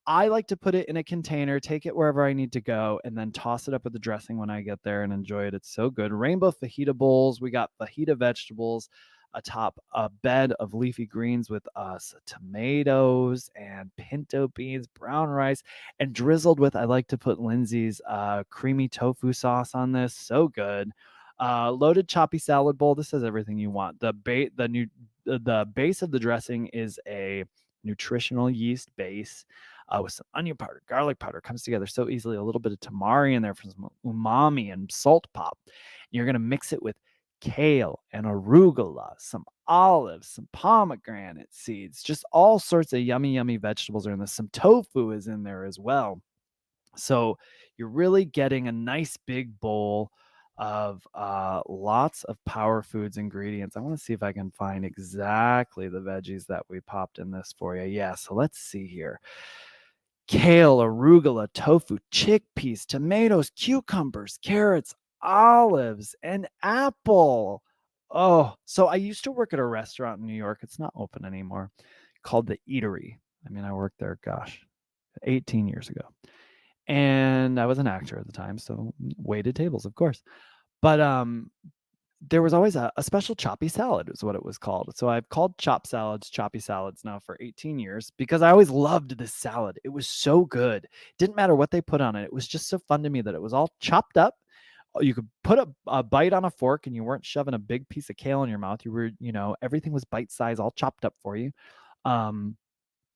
I like to put it in a container, take it wherever I need to go, and then toss it up with the dressing when I get there and enjoy it. It's so good. Rainbow fajita bowls. We got fajita vegetables atop a bed of leafy greens with tomatoes and pinto beans, brown rice, and drizzled with, I like to put Lindsay's creamy tofu sauce on this. So good. Loaded choppy salad bowl. This has everything you want. The base of the dressing is a nutritional yeast base. With some onion powder, garlic powder, comes together so easily. A little bit of tamari in there for some umami and salt pop. You're going to mix it with kale and arugula, some olives, some pomegranate seeds, just all sorts of yummy, yummy vegetables are in this. Some tofu is in there as well. So you're really getting a nice big bowl of lots of power foods ingredients. I want to see if I can find exactly the veggies that we popped in this for you. Yeah, so let's see here. Kale, arugula, tofu, chickpeas, tomatoes, cucumbers, carrots, olives, and apple. Oh, so I used to work at a restaurant in New York. It's not open anymore, called The Eatery. I mean, I worked there, 18 years ago. And I was an actor at the time, so waited tables, of course. But there was always a special choppy salad is what it was called. So I've called choppy salads now for 18 years because I always loved this salad. It was so good. Didn't matter what they put on it. It was just so fun to me that it was all chopped up. You could put a bite on a fork and you weren't shoving a big piece of kale in your mouth. You were, everything was bite size, all chopped up for you.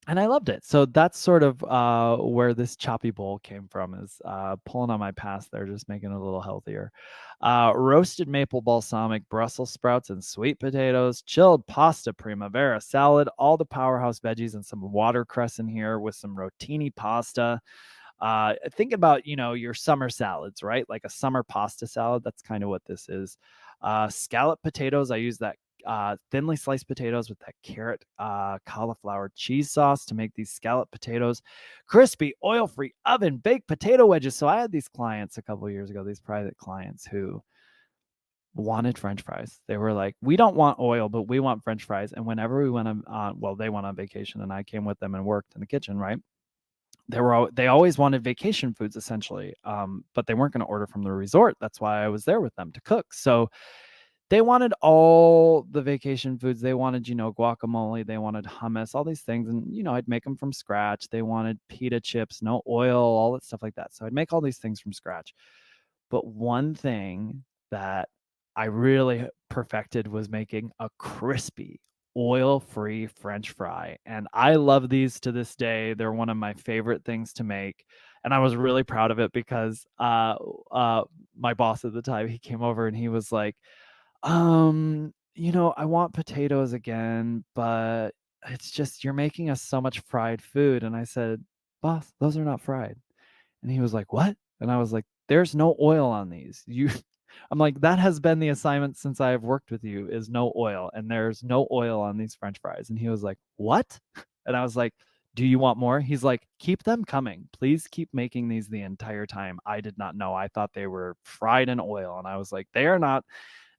And I loved it. So that's sort of where this choppy bowl came from, is pulling on my past there, just making it a little healthier. Roasted maple balsamic, Brussels sprouts, and sweet potatoes, chilled pasta primavera salad, all the powerhouse veggies, and some watercress in here with some rotini pasta. Think about, your summer salads, right? Like a summer pasta salad. That's kind of what this is. Scallop potatoes. I use that thinly sliced potatoes with that carrot, cauliflower cheese sauce to make these scallop potatoes, crispy, oil-free, oven-baked potato wedges. So I had these clients a couple of years ago, these private clients who wanted French fries. They were like, we don't want oil, but we want French fries. And whenever we went on, well, they went on vacation and I came with them and worked in the kitchen, right? They always wanted vacation foods essentially, but they weren't going to order from the resort. That's why I was there with them to cook. So they wanted all the vacation foods. They wanted, guacamole. They wanted hummus, all these things. And, I'd make them from scratch. They wanted pita chips, no oil, all that stuff like that. So I'd make all these things from scratch. But one thing that I really perfected was making a crispy, oil-free French fry. And I love these to this day. They're one of my favorite things to make. And I was really proud of it because my boss at the time, he came over and he was like, I want potatoes again, but it's just you're making us so much fried food. And I said, boss, those are not fried. And he was like, what? And I was like, there's no oil on these. I'm like, that has been the assignment since I have worked with you, is no oil. And there's no oil on these French fries. And he was like, what? And I was like, do you want more? He's like, keep them coming. Please keep making these the entire time. I did not know. I thought they were fried in oil. And I was like, they are not.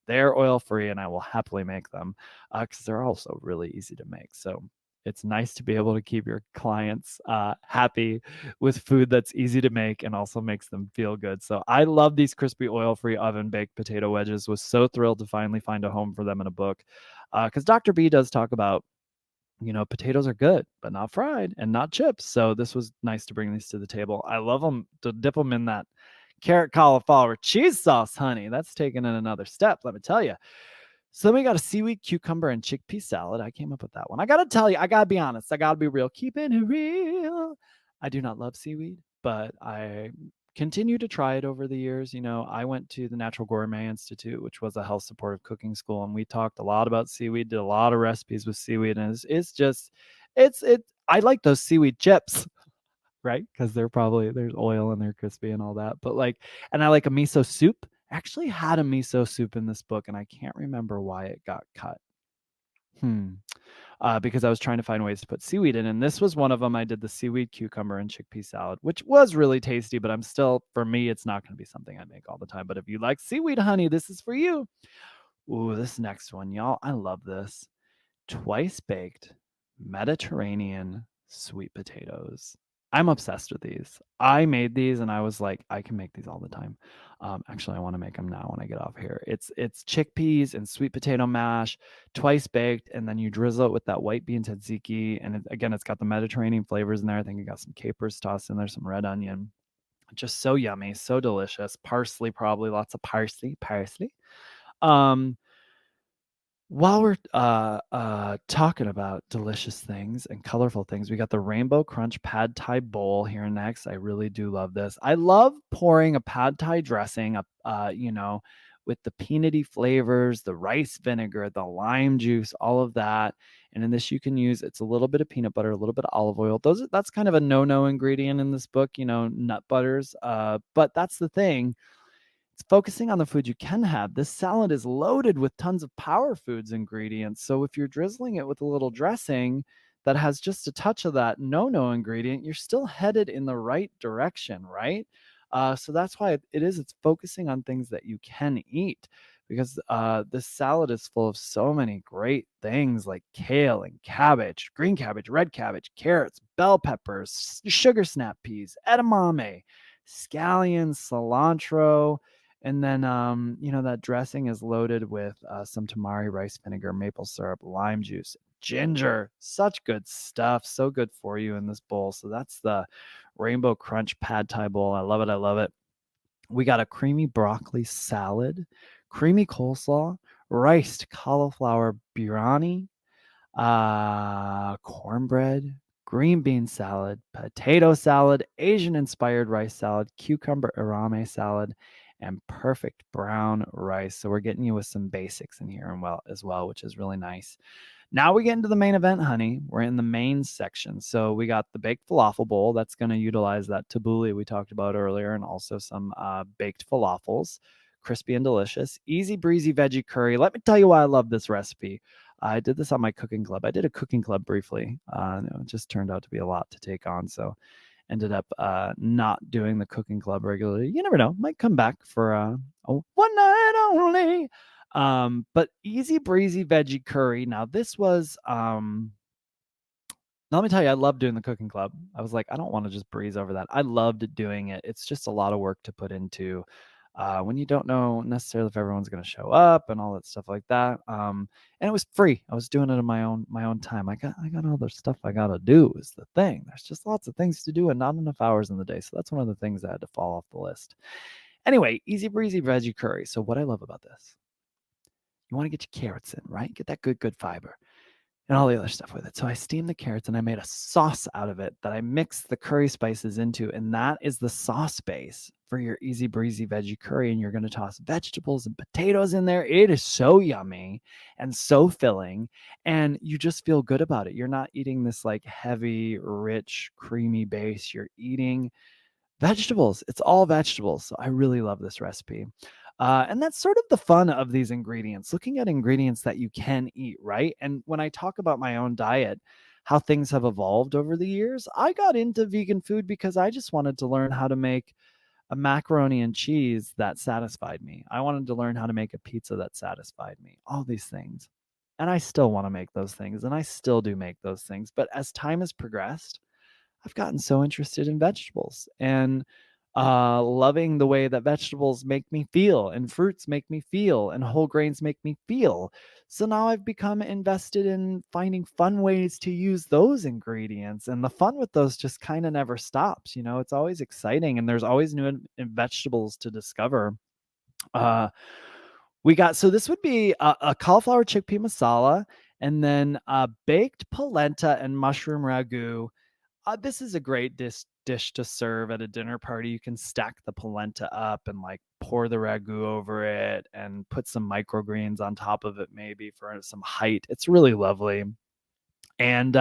They're oil free, and I will happily make them because they're also really easy to make. So it's nice to be able to keep your clients happy with food that's easy to make and also makes them feel good. So I love these crispy oil-free oven-baked potato wedges. Was so thrilled to finally find a home for them in a book because Dr. B does talk about, potatoes are good, but not fried and not chips. So this was nice to bring these to the table. I love them to dip them in that carrot cauliflower cheese sauce, honey. That's taken it another step, let me tell you. So then we got a seaweed, cucumber, and chickpea salad. I came up with that one. I got to tell you, I got to be honest. I got to be real. Keeping it real. I do not love seaweed, but I continue to try it over the years. I went to the Natural Gourmet Institute, which was a health supportive cooking school, and we talked a lot about seaweed, did a lot of recipes with seaweed, and I like those seaweed chips. Right? Because there's oil and they're crispy and all that. But and I like a miso soup. I actually had a miso soup in this book and I can't remember why it got cut. Because I was trying to find ways to put seaweed in. And this was one of them. I did the seaweed, cucumber, and chickpea salad, which was really tasty, but for me, it's not going to be something I make all the time. But if you like seaweed, honey, this is for you. Ooh, this next one, y'all. I love this. Twice baked Mediterranean sweet potatoes. I'm obsessed with these. I made these and I was like, I can make these all the time. Actually, I want to make them now when I get off here. It's chickpeas and sweet potato mash, twice baked, and then you drizzle it with that white bean tzatziki. And it's got the Mediterranean flavors in there. I think it got some capers tossed in there, some red onion. Just so yummy, so delicious. Parsley, probably lots of parsley. While we're talking about delicious things and colorful things, we got the Rainbow Crunch Pad Thai bowl here next. I really do love this. I love pouring a Pad Thai dressing up, with the peanutty flavors, the rice vinegar, the lime juice, all of that. And in this, you can use it's a little bit of peanut butter, a little bit of olive oil. That's kind of a no ingredient in this book, nut butters. But that's the thing. It's focusing on the food you can have. This salad is loaded with tons of power foods ingredients. So if you're drizzling it with a little dressing that has just a touch of that no ingredient, you're still headed in the right direction, right? So that's why it's focusing on things that you can eat because this salad is full of so many great things like kale and cabbage, green cabbage, red cabbage, carrots, bell peppers, sugar snap peas, edamame, scallions, cilantro. And then, that dressing is loaded with some tamari rice vinegar, maple syrup, lime juice, ginger. Such good stuff. So good for you in this bowl. So that's the Rainbow Crunch Pad Thai bowl. I love it. I love it. We got a creamy broccoli salad, creamy coleslaw, riced cauliflower biryani, cornbread, green bean salad, potato salad, Asian-inspired rice salad, cucumber arame salad, and perfect brown rice. So we're getting you with some basics in here as well, which is really nice. Now we get into the main event, honey. We're in the main section. So we got the baked falafel bowl. That's going to utilize that tabbouleh we talked about earlier and also some baked falafels. crispy and delicious. Easy breezy veggie curry. Let me tell you why I love this recipe. I did this on my cooking club. I did a cooking club briefly. It just turned out to be a lot to take on. So ended up not doing the cooking club regularly. You never know. Might come back for a one night only. But easy breezy veggie curry. Now this was now, let me tell you, I love doing the cooking club. I was like, I don't want to just breeze over that. I loved doing it. It's just a lot of work to put into when you don't know necessarily if everyone's going to show up and all that stuff like that. And it was free. I was doing it in my own time. I got all the stuff I got to do is the thing. There's just lots of things to do and not enough hours in the day. So that's one of the things that had to fall off the list. Anyway, easy breezy veggie curry. So what I love about this, you want to get your carrots in, right? Get that good fiber and all the other stuff with it. So I steamed the carrots and I made a sauce out of it that I mixed the curry spices into. And that is the sauce base for your easy breezy veggie curry. And you're going to toss vegetables and potatoes in there. It is so yummy and so filling. And you just feel good about it. You're not eating this like heavy, rich, creamy base. You're eating vegetables. It's all vegetables. So I really love this recipe. And that's sort of the fun of these ingredients, looking at ingredients that you can eat, right? And when I talk about my own diet, how things have evolved over the years, I got into vegan food because I just wanted to learn how to make a macaroni and cheese that satisfied me. I wanted to learn how to make a pizza that satisfied me, all these things. And I still want to make those things, and I still do make those things. But as time has progressed, I've gotten so interested in vegetables and loving the way that vegetables make me feel and fruits make me feel and whole grains make me feel. So now I've become invested in finding fun ways to use those ingredients. And the fun with those just kind of never stops. You know, it's always exciting and there's always new vegetables to discover. So this would be a cauliflower chickpea masala and then baked polenta and mushroom ragu. This is a great dish to serve at a dinner party. You can stack the polenta up and like pour the ragu over it and put some microgreens on top of it, maybe for some height. It's really lovely. And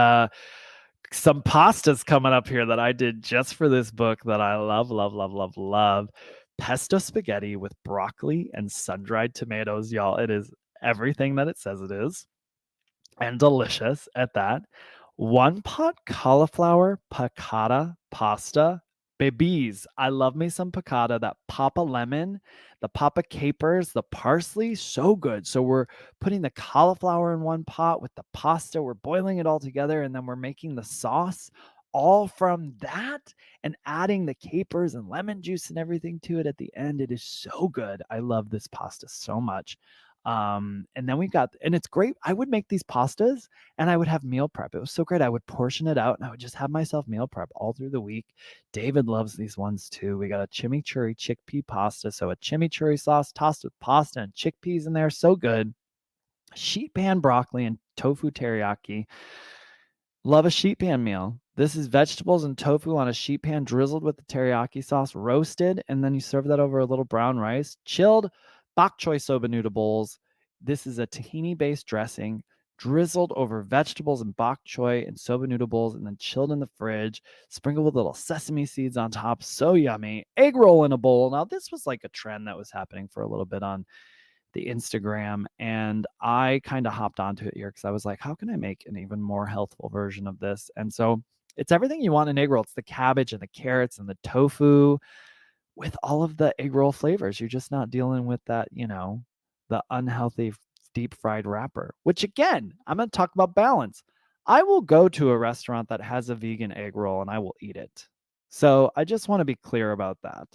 some pastas coming up here that I did just for this book that I love, love, love, love, love. Pesto spaghetti with broccoli and sun-dried tomatoes, y'all. It is everything that it says it is and delicious at that. One pot cauliflower piccata pasta. Babies, I love me some piccata, that papa lemon, the papa capers, the parsley, so good. So we're putting the cauliflower in one pot with the pasta. We're boiling it all together and then we're making the sauce all from that and adding the capers and lemon juice and everything to it at the end. It is so good. I love this pasta so much. And then and it's great. I would make these pastas and I would have meal prep. It was so great. I would portion it out and I would just have myself meal prep all through the week. David loves these ones too. We got a chimichurri chickpea pasta. So a chimichurri sauce tossed with pasta and chickpeas in there. So good. Sheet pan broccoli and tofu teriyaki. Love a sheet pan meal. This is vegetables and tofu on a sheet pan drizzled with the teriyaki sauce, roasted, and then you serve that over a little brown rice. Chilled bok choy soba noodle bowls. This is a tahini-based dressing drizzled over vegetables and bok choy and soba noodle bowls and then chilled in the fridge, sprinkled with little sesame seeds on top. So yummy. Egg roll in a bowl. Now, this was like a trend that was happening for a little bit on the Instagram, and I kind of hopped onto it here because I was like, how can I make an even more healthful version of this? And so it's everything you want in egg roll. It's the cabbage and the carrots and the tofu with all of the egg roll flavors. You're just not dealing with that, the unhealthy deep fried wrapper, which again, I'm going to talk about balance. I will go to a restaurant that has a vegan egg roll and I will eat it. So I just want to be clear about that.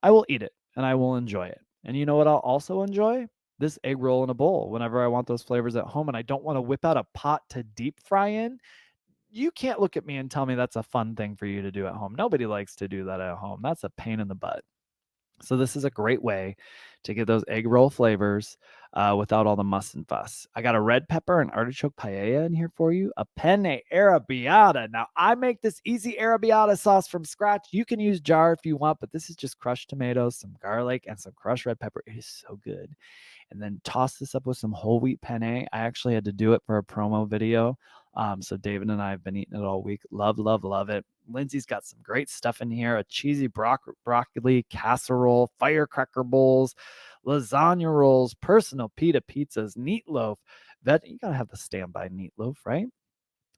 I will eat it and I will enjoy it. And you know what I'll also enjoy? This egg roll in a bowl whenever I want those flavors at home and I don't want to whip out a pot to deep fry in. You can't look at me and tell me that's a fun thing for you to do at home. Nobody likes to do that at home. That's a pain in the butt. So this is a great way to get those egg roll flavors without all the muss and fuss. I got a red pepper and artichoke paella in here for you. A penne arrabbiata. Now, I make this easy arrabbiata sauce from scratch. You can use jar if you want, but this is just crushed tomatoes, some garlic, and some crushed red pepper. It is so good. And then toss this up with some whole wheat penne. I actually had to do it for a promo video. So David and I have been eating it all week. Love, love, love it. Lindsay's got some great stuff in here. A cheesy broccoli casserole, firecracker bowls, lasagna rolls, personal pita pizzas, neat loaf. You gotta have the standby neat loaf, right?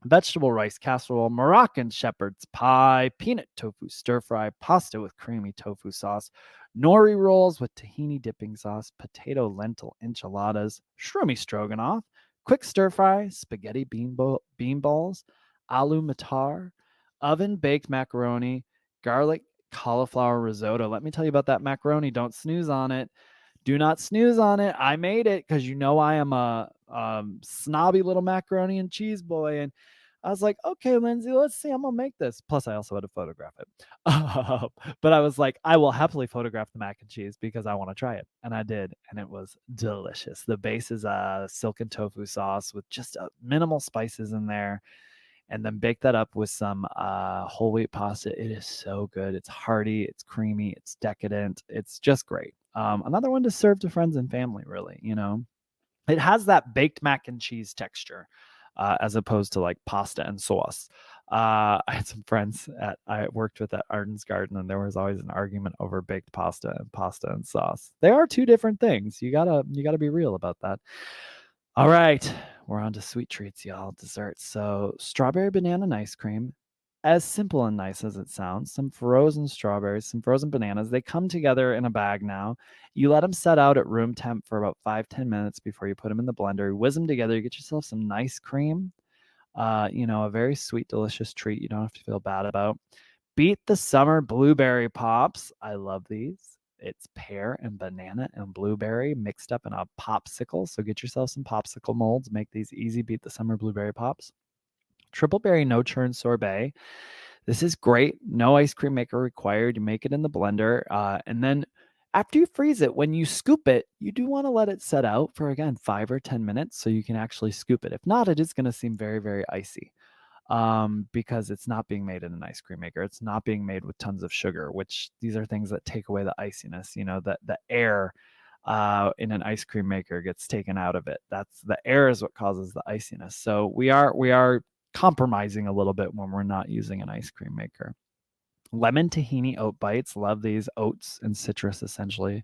Vegetable rice casserole, Moroccan shepherd's pie, peanut tofu stir fry, pasta with creamy tofu sauce, nori rolls with tahini dipping sauce, potato lentil enchiladas, shroomy stroganoff, quick stir fry, spaghetti bean balls, aloo matar, oven baked macaroni, garlic cauliflower risotto. Let me tell you about that macaroni. Don't snooze on it. Do not snooze on it. I made it because I am a snobby little macaroni and cheese boy. And I was like, okay, Lindsay, let's see. I'm going to make this. Plus, I also had to photograph it. But I was like, I will happily photograph the mac and cheese because I want to try it. And I did. And it was delicious. The base is a silken tofu sauce with just minimal spices in there. And then bake that up with some whole wheat pasta. It is so good. It's hearty, it's creamy, it's decadent. It's just great. Another one to serve to friends and family, really. It has that baked mac and cheese texture as opposed to like pasta and sauce. I had some friends I worked with at Arden's Garden, and there was always an argument over baked pasta and sauce. They are two different things. You gotta be real about that. All right, we're on to sweet treats, y'all. Desserts. So strawberry banana and ice cream, as simple and nice as it sounds. Some frozen strawberries, some frozen bananas. They come together in a bag now. You let them set out at room temp for about 5-10 minutes before you put them in the blender. You whiz them together. You get yourself some nice cream. A very sweet, delicious treat you don't have to feel bad about. Beat the summer blueberry pops. I love these. It's pear and banana and blueberry mixed up in a popsicle. So get yourself some popsicle molds. Make these easy. Beat the summer blueberry pops. Triple berry no churn sorbet. This is great. No ice cream maker required. You make it in the blender. And then after you freeze it, when you scoop it, you do want to let it set out for, again, 5 or 10 minutes so you can actually scoop it. If not, it is going to seem very, very icy. Because it's not being made in an ice cream maker. It's not being made with tons of sugar, which these are things that take away the iciness. That the air in an ice cream maker gets taken out of it. That's the air is what causes the iciness. So we are compromising a little bit when we're not using an ice cream maker. Lemon tahini oat bites. Love these. Oats and citrus essentially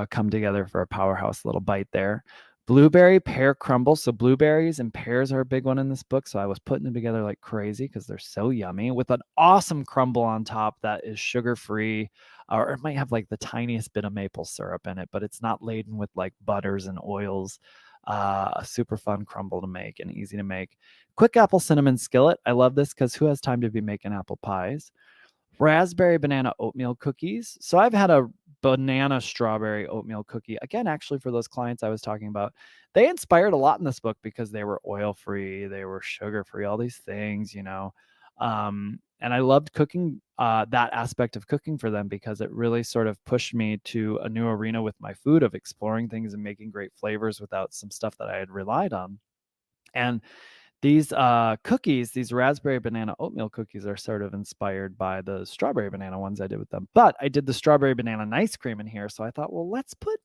come together for a powerhouse little bite there. Blueberry pear crumble. So blueberries and pears are a big one in this book. So I was putting them together like crazy because they're so yummy, with an awesome crumble on top that is sugar-free, or it might have like the tiniest bit of maple syrup in it, but it's not laden with like butters and oils. A super fun crumble to make and easy to make. Quick apple cinnamon skillet. I love this because who has time to be making apple pies? Raspberry banana oatmeal cookies. So I've had a banana strawberry oatmeal cookie. Again, actually, for those clients I was talking about, they inspired a lot in this book because they were oil-free, they were sugar-free, all these things, and I loved cooking, that aspect of cooking for them, because it really sort of pushed me to a new arena with my food of exploring things and making great flavors without some stuff that I had relied on. And these cookies, these raspberry banana oatmeal cookies, are sort of inspired by the strawberry banana ones I did with them. But I did the strawberry banana and ice cream in here. So I thought, well, let's put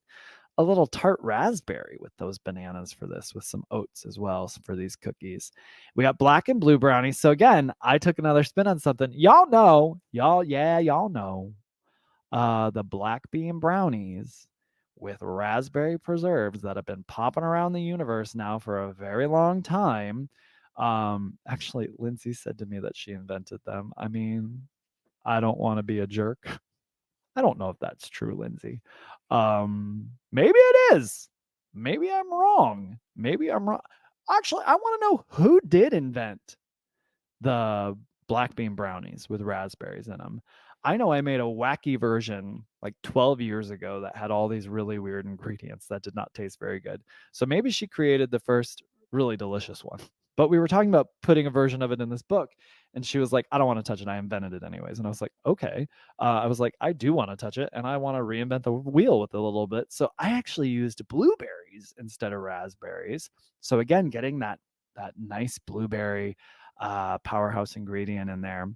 a little tart raspberry with those bananas for this, with some oats as well for these cookies. We got black and blue brownies. So again, I took another spin on something. Y'all know the black bean brownies with raspberry preserves that have been popping around the universe now for a very long time. Actually, Lindsay said to me that she invented them. I mean, I don't want to be a jerk. I don't know if that's true, Lindsay. Maybe it is. Maybe I'm wrong. Actually, I want to know who did invent the black bean brownies with raspberries in them. I know I made a wacky version like 12 years ago that had all these really weird ingredients that did not taste very good. So maybe she created the first really delicious one. But we were talking about putting a version of it in this book, and she was like, I don't want to touch it. I invented it anyways. And I was like, okay. I was like, I do want to touch it, and I want to reinvent the wheel with it a little bit. So I actually used blueberries instead of raspberries. So again, getting that nice blueberry powerhouse ingredient in there.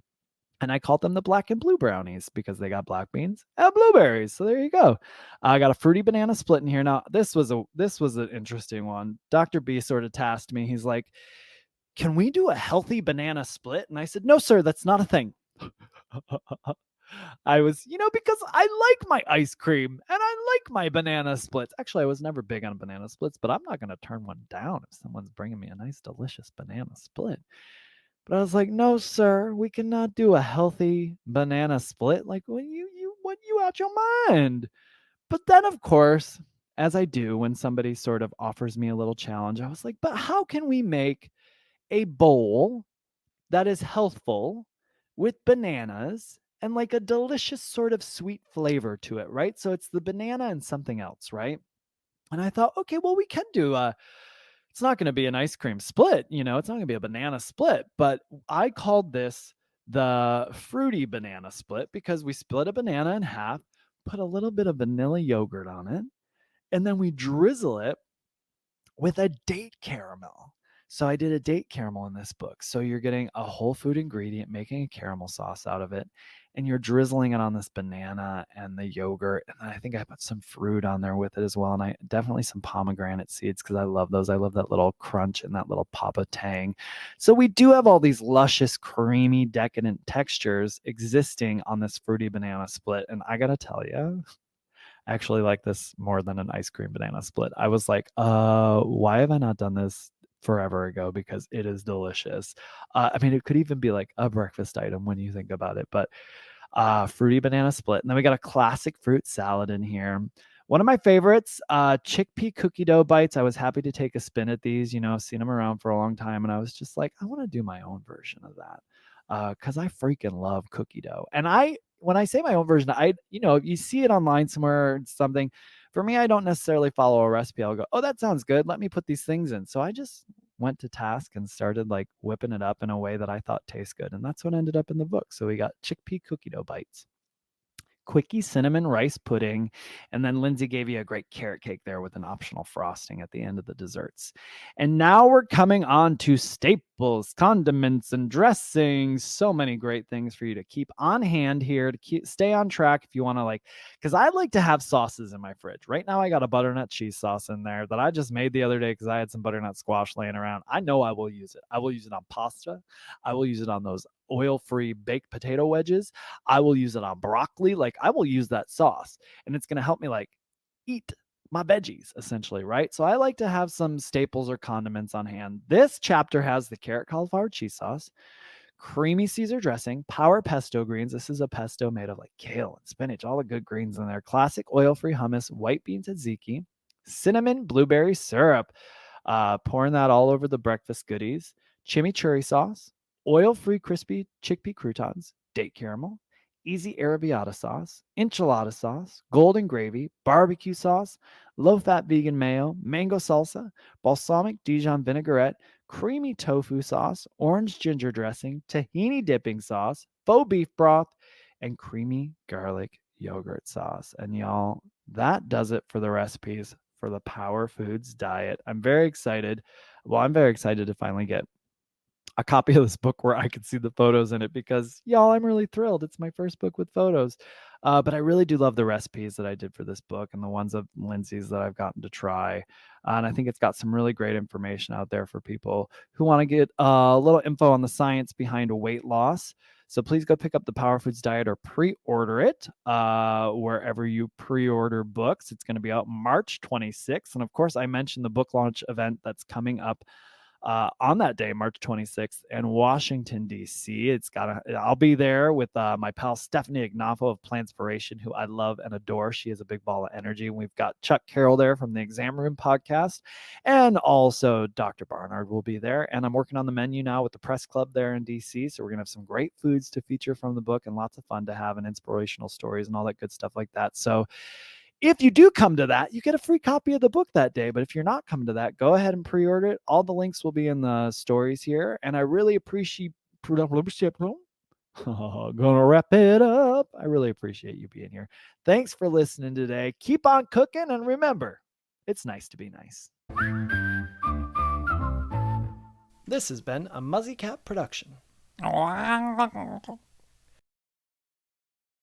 And I called them the black and blue brownies because they got black beans and blueberries. So there you go. I got a fruity banana split in here. Now, this was an interesting one. Dr. B sort of tasked me. He's like, can we do a healthy banana split? And I said, no, sir, that's not a thing. I was, because I like my ice cream and I like my banana splits. Actually, I was never big on banana splits, but I'm not going to turn one down if someone's bringing me a nice, delicious banana split. But I was like, no, sir, we cannot do a healthy banana split. Like, when you out your mind. But then, of course, as I do when somebody sort of offers me a little challenge, I was like, but how can we make a bowl that is healthful with bananas and like a delicious sort of sweet flavor to it, right? So it's the banana and something else, right? And I thought, okay, well, we can do it's not going to be an ice cream split, it's not going to be a banana split, but I called this the fruity banana split because we split a banana in half, put a little bit of vanilla yogurt on it, and then we drizzle it with a date caramel. So I did a date caramel in this book. So you're getting a whole food ingredient, making a caramel sauce out of it, and you're drizzling it on this banana and the yogurt. And I think I put some fruit on there with it as well. And I definitely some pomegranate seeds because I love those. I love that little crunch and that little pop of tang. So we do have all these luscious, creamy, decadent textures existing on this fruity banana split. And I got to tell you, actually like this more than an ice cream banana split. I was like, why have I not done this forever ago? Because it is delicious. I mean, it could even be like a breakfast item when you think about it, but fruity banana split. And then we got a classic fruit salad in here. One of my favorites, chickpea cookie dough bites. I was happy to take a spin at these. I've seen them around for a long time, and I was just like, I want to do my own version of that because I freaking love cookie dough. And when I say my own version, you see it online somewhere or something. For me, I don't necessarily follow a recipe. I'll go, oh, that sounds good. Let me put these things in. So I just went to task and started like whipping it up in a way that I thought tastes good. And that's what ended up in the book. So we got chickpea cookie dough bites, quickie cinnamon rice pudding, and then Lindsay gave you a great carrot cake there with an optional frosting at the end of the desserts. And now we're coming on to staples, condiments, and dressings. So many great things for you to keep on hand here to stay on track if you want to because I like to have sauces in my fridge. Right now I got a butternut cheese sauce in there that I just made the other day because I had some butternut squash laying around. I know I will use it. I will use it on pasta. I will use it on those oil-free baked potato wedges. I will use it on broccoli. Like, I will use that sauce, and it's going to help me eat my veggies essentially, right? So I like to have some staples or condiments on hand. This chapter has the carrot cauliflower cheese sauce, creamy Caesar dressing, power pesto greens. This is a pesto made of kale and spinach, all the good greens in there. Classic oil-free hummus, white beans tzatziki, cinnamon blueberry syrup. Pouring that all over the breakfast goodies. Chimichurri sauce, oil-free crispy chickpea croutons, date caramel, easy arrabbiata sauce, enchilada sauce, golden gravy, barbecue sauce, low-fat vegan mayo, mango salsa, balsamic Dijon vinaigrette, creamy tofu sauce, orange ginger dressing, tahini dipping sauce, faux beef broth, and creamy garlic yogurt sauce. And y'all, that does it for the recipes for the Power Foods diet. I'm very excited. Well, I'm very excited to finally get a copy of this book where I could see the photos in it because, y'all, I'm really thrilled. It's my first book with photos. But I really do love the recipes that I did for this book and the ones of Lindsay's that I've gotten to try. And I think it's got some really great information out there for people who want to get a little info on the science behind weight loss. So please go pick up the Power Foods Diet or pre-order it wherever you pre-order books. It's going to be out March 26th. And of course, I mentioned the book launch event that's coming up on that day, March 26th, in Washington, D.C. I'll be there with my pal Stephanie Ignafo of Plantspiration, who I love and adore. She is a big ball of energy. And we've got Chuck Carroll there from the Exam Room podcast. And also Dr. Barnard will be there. And I'm working on the menu now with the press club there in D.C. So we're going to have some great foods to feature from the book and lots of fun to have and inspirational stories and all that good stuff like that. So if you do come to that, you get a free copy of the book that day. But if you're not coming to that, go ahead and pre-order it. All the links will be in the stories here. And I really appreciate gonna wrap it up. I really appreciate you being here. Thanks for listening today. Keep on cooking, and remember, it's nice to be nice. This has been a Muzzy Cat production.